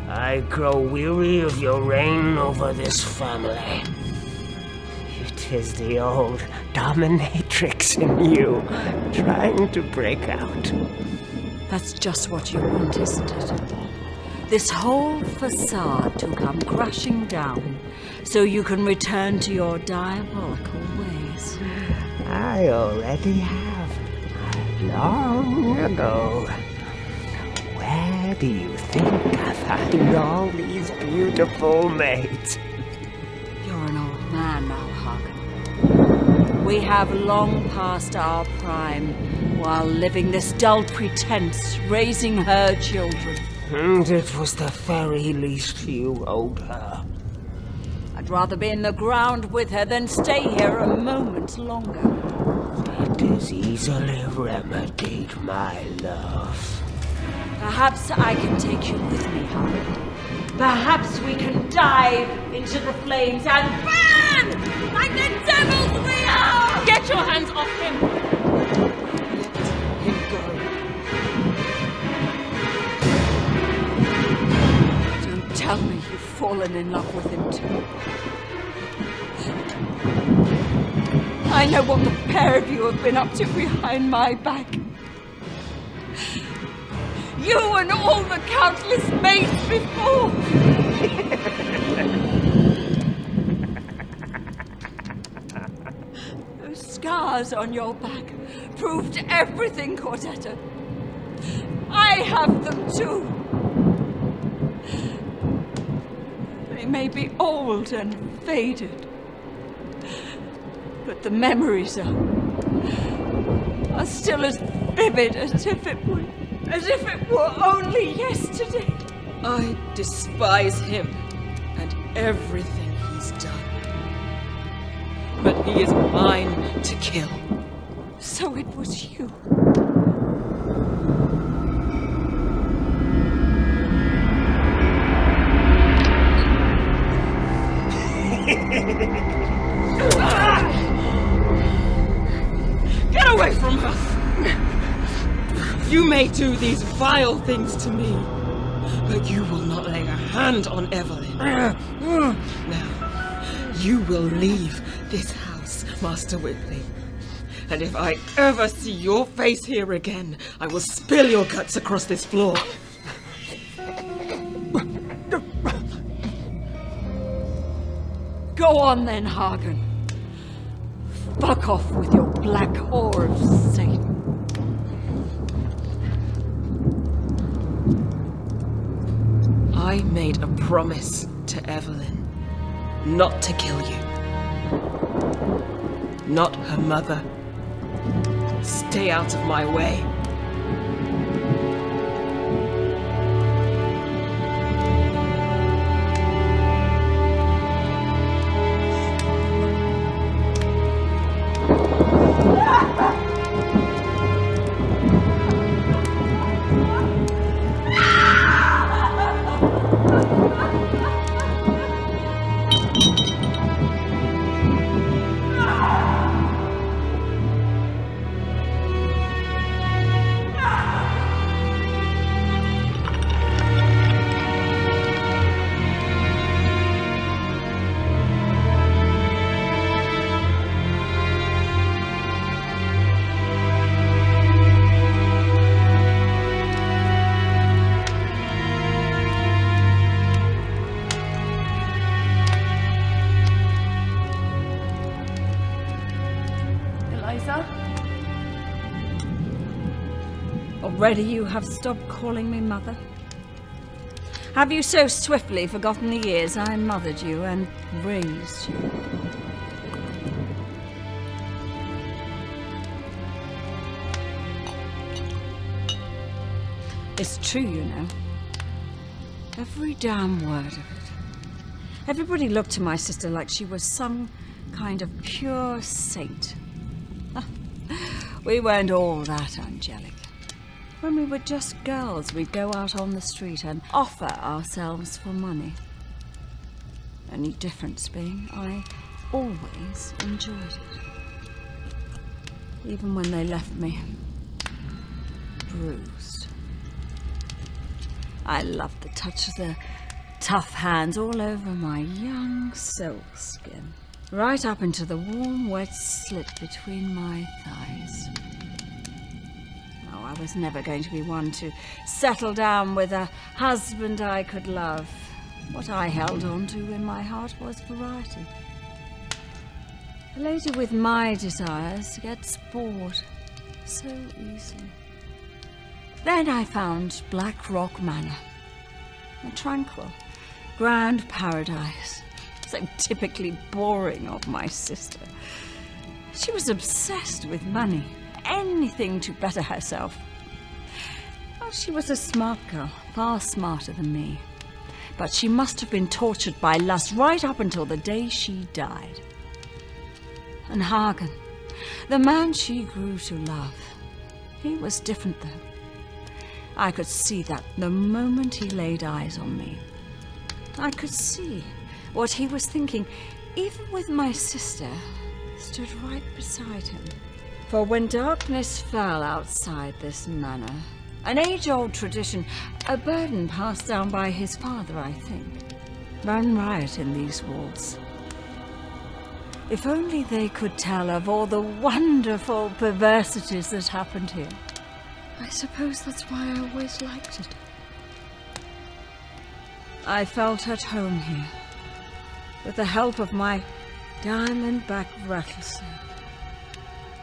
I grow weary of your reign over this family. It is the old dominatrix in you, trying to break out.
That's just what you want, isn't it? This whole facade to come crashing down, so you can return to your diabolical ways.
I already have. Long ago. Where do you think I find all these beautiful maids?
You're an old man now, Hagen. We have long passed our prime while living this dull pretense, raising her children.
And it was the very least you owed her.
I'd rather be in the ground with her than stay here a moment longer.
That is easily remedied, my love.
Perhaps I can take you with me, Hagen. Perhaps we can dive into the flames and burn like the devils we are!
Get your hands off him!
Let him go.
fallen in love with him too. I know what the pair of you have been up to behind my back. You and all the countless mates before. Those scars on your back proved everything, Cortetta. I have them too. They may be old and faded, but the memories are still as vivid as if it were only yesterday.
I despise him and everything he's done. But he is mine to kill.
So it was you.
Get away from her! You may do these vile things to me, but you will not lay a hand on Evelyn. Now, you will leave this house, Master Whipley. And if I ever see your face here again, I will spill your guts across this floor.
Go on then, Hagen. Fuck off with your black whore of Satan.
I made a promise to Evelyn not to kill you. Not her mother. Stay out of my way.
Already you have stopped calling me mother? Have you so swiftly forgotten the years I mothered you and raised you? It's true, you know. Every damn word of it. Everybody looked to my sister like she was some kind of pure saint. We weren't all that angelic. When we were just girls, we'd go out on the street and offer ourselves for money. Only difference being, I always enjoyed it. Even when they left me bruised. I loved the touch of their tough hands all over my young silk skin, right up into the warm, wet slit between my thighs. I was never going to be one to settle down with a husband I could love. What I held on to in my heart was variety. A lady with my desires gets bored so easily. Then I found Black Rock Manor, a tranquil, grand paradise, so typically boring of my sister. She was obsessed with money. Anything to better herself. Well, she was a smart girl, far smarter than me. But she must have been tortured by lust right up until the day she died. And Hagen, the man she grew to love, he was different though. I could see that the moment he laid eyes on me. I could see what he was thinking, even with my sister stood right beside him. For when darkness fell outside this manor, an age-old tradition, a burden passed down by his father, I think, ran riot in these walls. If only they could tell of all the wonderful perversities that happened here. I suppose that's why I always liked it. I felt at home here, with the help of my diamond-back rattlesnake,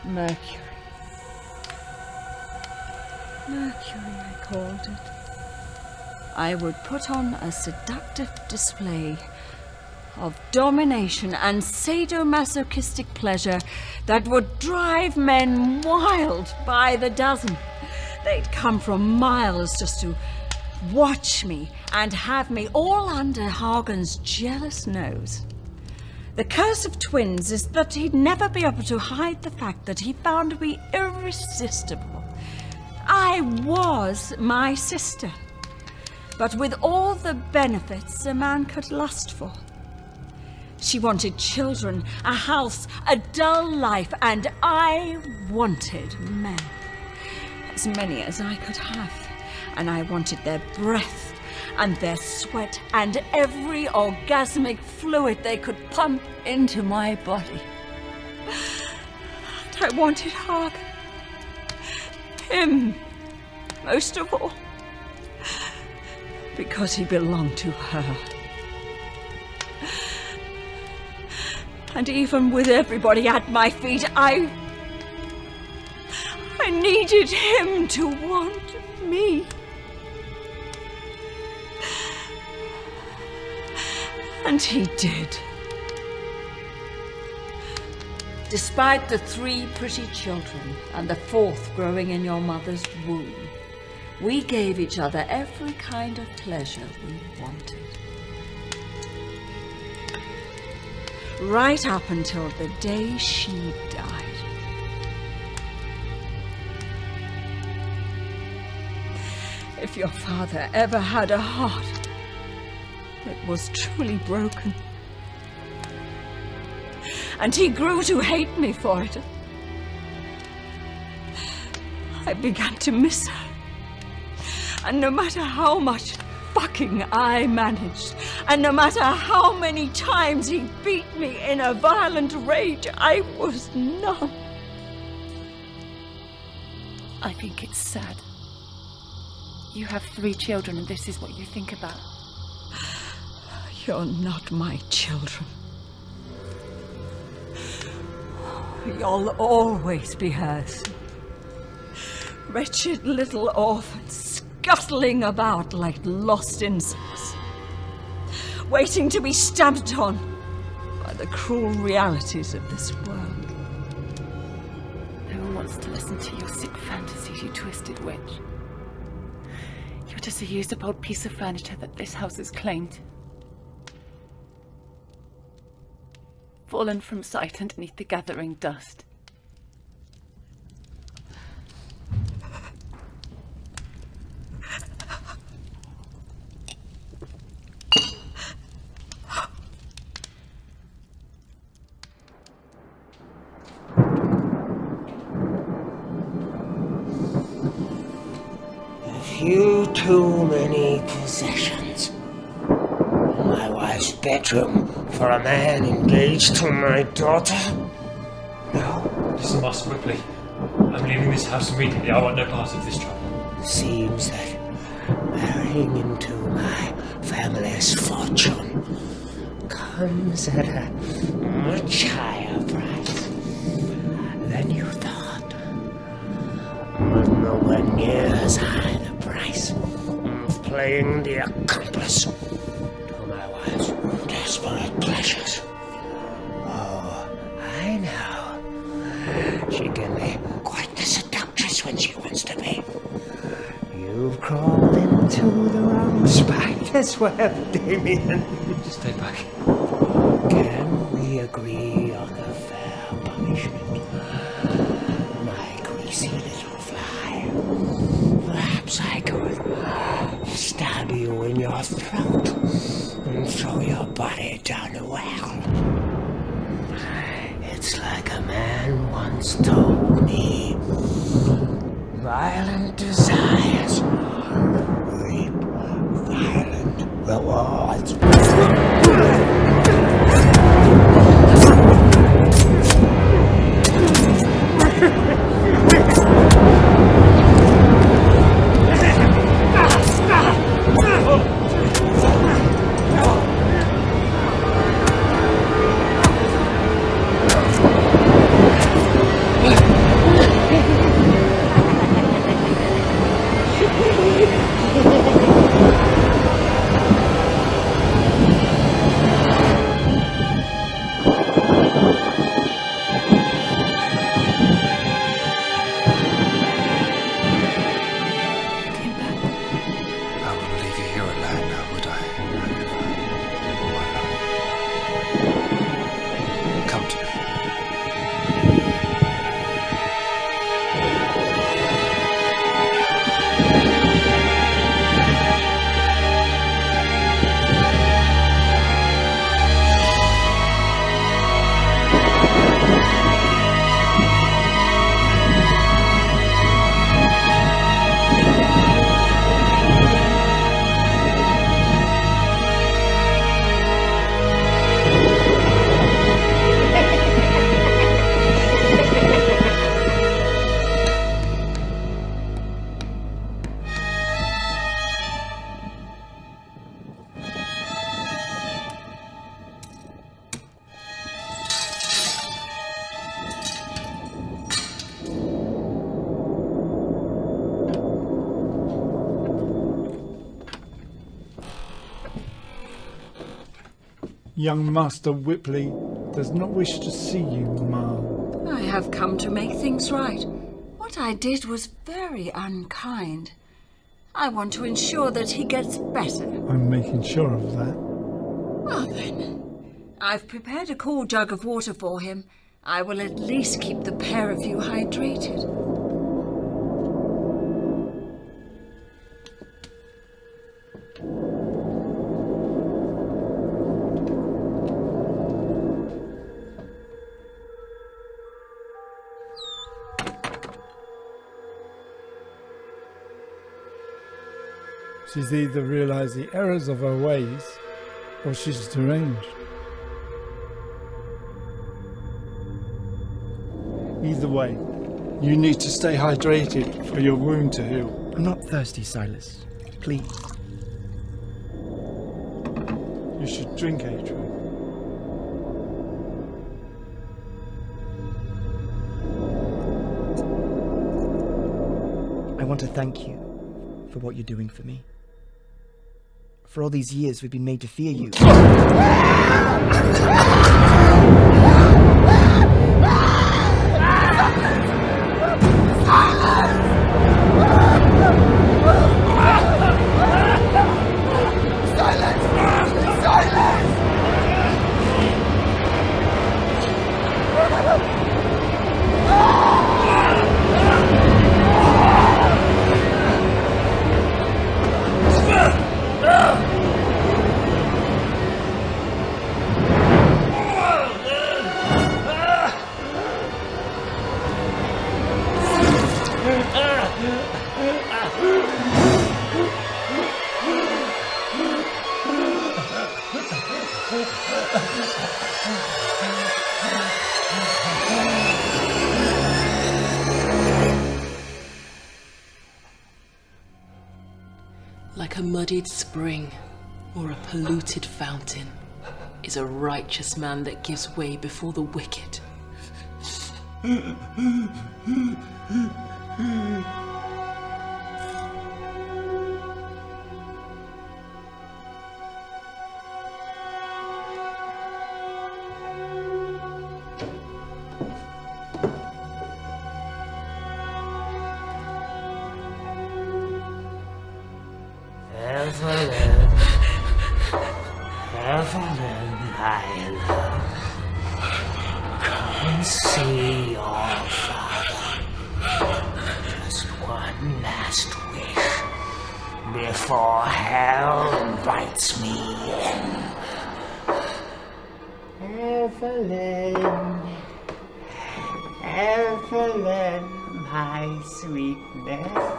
Mercury. Mercury, I called it. I would put on a seductive display of domination and sadomasochistic pleasure that would drive men wild by the dozen. They'd come from miles just to watch me and have me all under Hagen's jealous nose. The curse of twins is that he'd never be able to hide the fact that he found me irresistible. I was my sister, but with all the benefits a man could lust for. She wanted children, a house, a dull life, and I wanted men. As many as I could have. And I wanted their breath and their sweat and every orgasmic fluid they could pump into my body. And I wanted Hagen. Him, most of all. Because he belonged to her. And even with everybody at my feet, I needed him to want me. And he did. Despite the 3 pretty children and the 4th growing in your mother's womb, we gave each other every kind of pleasure we wanted. Right up until the day she died. If your father ever had a heart, it was truly broken. And he grew to hate me for it. I began to miss her. And no matter how much fucking I managed, and no matter how many times he beat me in a violent rage, I was numb.
I think it's sad. You have 3 children and this is what you think about.
You're not my children. You'll always be hers. Wretched little orphans scuttling about like lost insects, waiting to be stamped on by the cruel realities of this world.
No one wants to listen to your sick fantasies, you twisted witch. You're just a used-up old piece of furniture that this house has claimed. Fallen from sight underneath the gathering dust.
Few too many possessions. My wife's bedroom for a man engaged to my daughter? No.
Listen, Master Whipley. I'm leaving this house immediately. I want no part of this trouble.
Seems that marrying into my family's fortune comes at a much higher price than you thought. But nowhere near as high the price of playing the accomplice to my wife's desperate pleasures. Oh, I know. She can be quite the seductress when she wants to be. You've crawled into the wrong spot as well, Damien.
Just stay back.
Can we agree on a fair punishment? My greasy little fly. Perhaps I could stab you in your throat and throw your body down a well. It's like a man once told me. Violent desires reap violent rewards.
Young Master Whipley does not wish to see you, ma'am.
I have come to make things right. What I did was very unkind. I want to ensure that he gets better.
I'm making sure of that.
Well then, I've prepared a cool jug of water for him. I will at least keep the pair of you hydrated.
She's either realised the errors of her ways, or she's deranged. Either way, you need to stay hydrated for your wound to heal.
I'm not thirsty, Silas. Please.
You should drink, Adrian.
I want to thank you for what you're doing for me. For all these years we've been made to fear you.
Like a muddied spring or a polluted fountain is a righteous man that gives way before the wicked.
Evelyn, my love, come and see your father. Just one last wish before hell invites me in. Evelyn, Evelyn, my sweetness.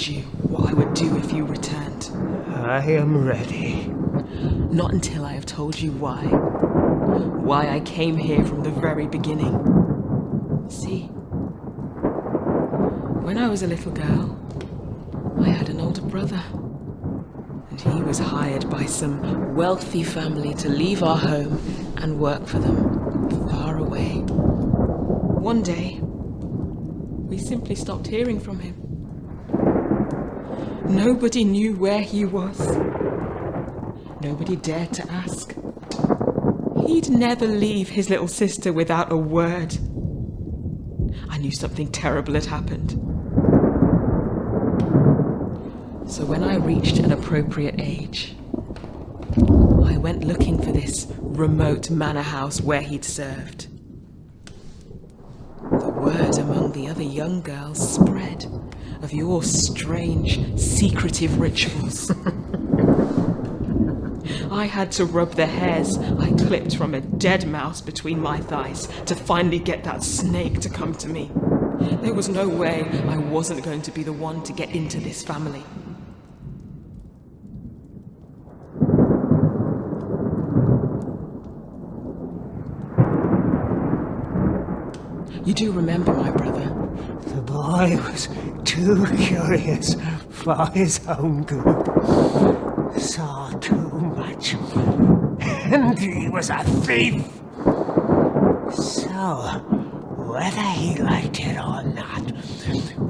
You what I would do if you returned.
I am ready.
Not until I have told you why. Why I came here from the very beginning. See, when I was a little girl, I had an older brother. And he was hired by some wealthy family to leave our home and work for them, far away. One day, we simply stopped hearing from him. Nobody knew where he was. Nobody dared to ask. He'd never leave his little sister without a word. I knew something terrible had happened. So when I reached an appropriate age, I went looking for this remote manor house where he'd served. The word among the other young girls spread of your strange, secretive rituals. I had to rub the hairs I clipped from a dead mouse between my thighs to finally get that snake to come to me. There was no way I wasn't going to be the one to get into this family. You do remember my brother?
The boy was too curious for his own good. Saw too much. And he was a thief. So, whether he liked it or not,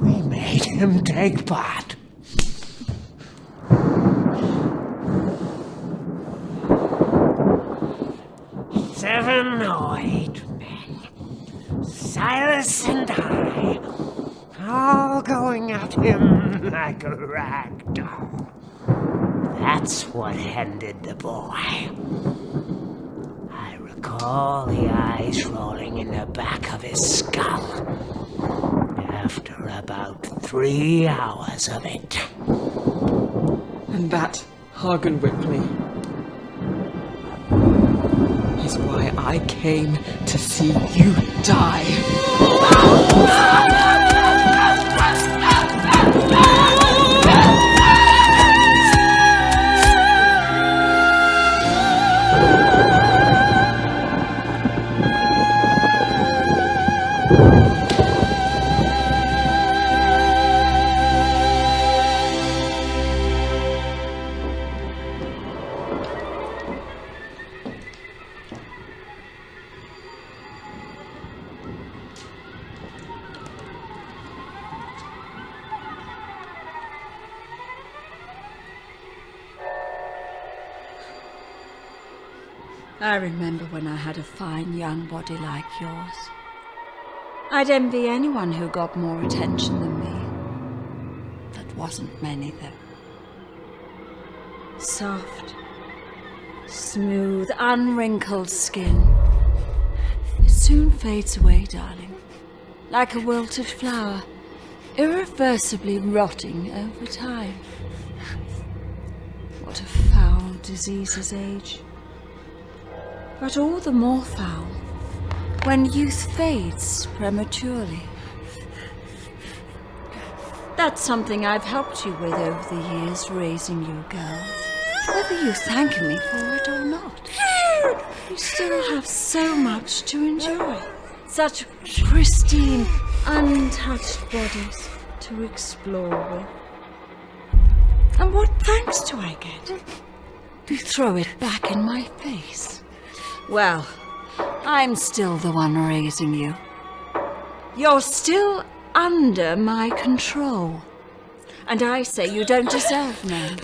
we made him take part. Seven or eight men, Silas and I, all going at him like a rag doll. That's what ended the boy. I recall the eyes rolling in the back of his skull after about 3 hours of it.
And that, Hagen Whipley, is why I came to see you die.
I remember when I had a fine young body like yours. I'd envy anyone who got more attention than me. That wasn't many, though. Soft, smooth, unwrinkled skin. It soon fades away, darling. Like a wilted flower, irreversibly rotting over time. What a foul disease is age. But all the more foul when youth fades prematurely. That's something I've helped you with over the years, raising you girls. Whether you thank me for it or not, you still have so much to enjoy. Such pristine, untouched bodies to explore with. And what thanks do I get? You throw it back in my face. Well, I'm still the one raising you. You're still under my control. And I say you don't deserve men,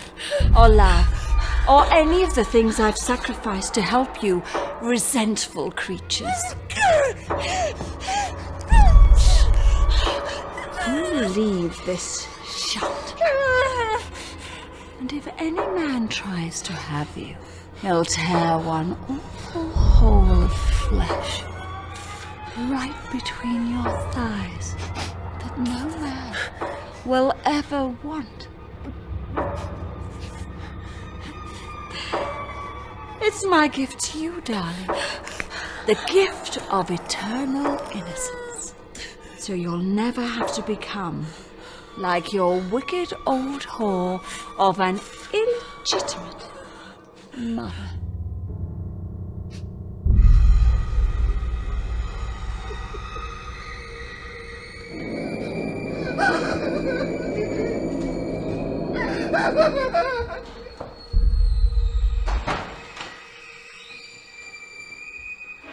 or love, or any of the things I've sacrificed to help you, resentful creatures. You leave this shut. And if any man tries to have you, he'll tear one awful hole of flesh right between your thighs that no man will ever want. It's my gift to you, darling. The gift of eternal innocence. So you'll never have to become like your wicked old whore of an illegitimate mother.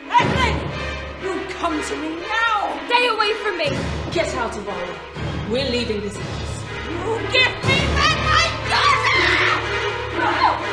Evelyn! You come to me now!
Stay away from me!
Get out of our way. We're leaving this house.
You give me back my daughter!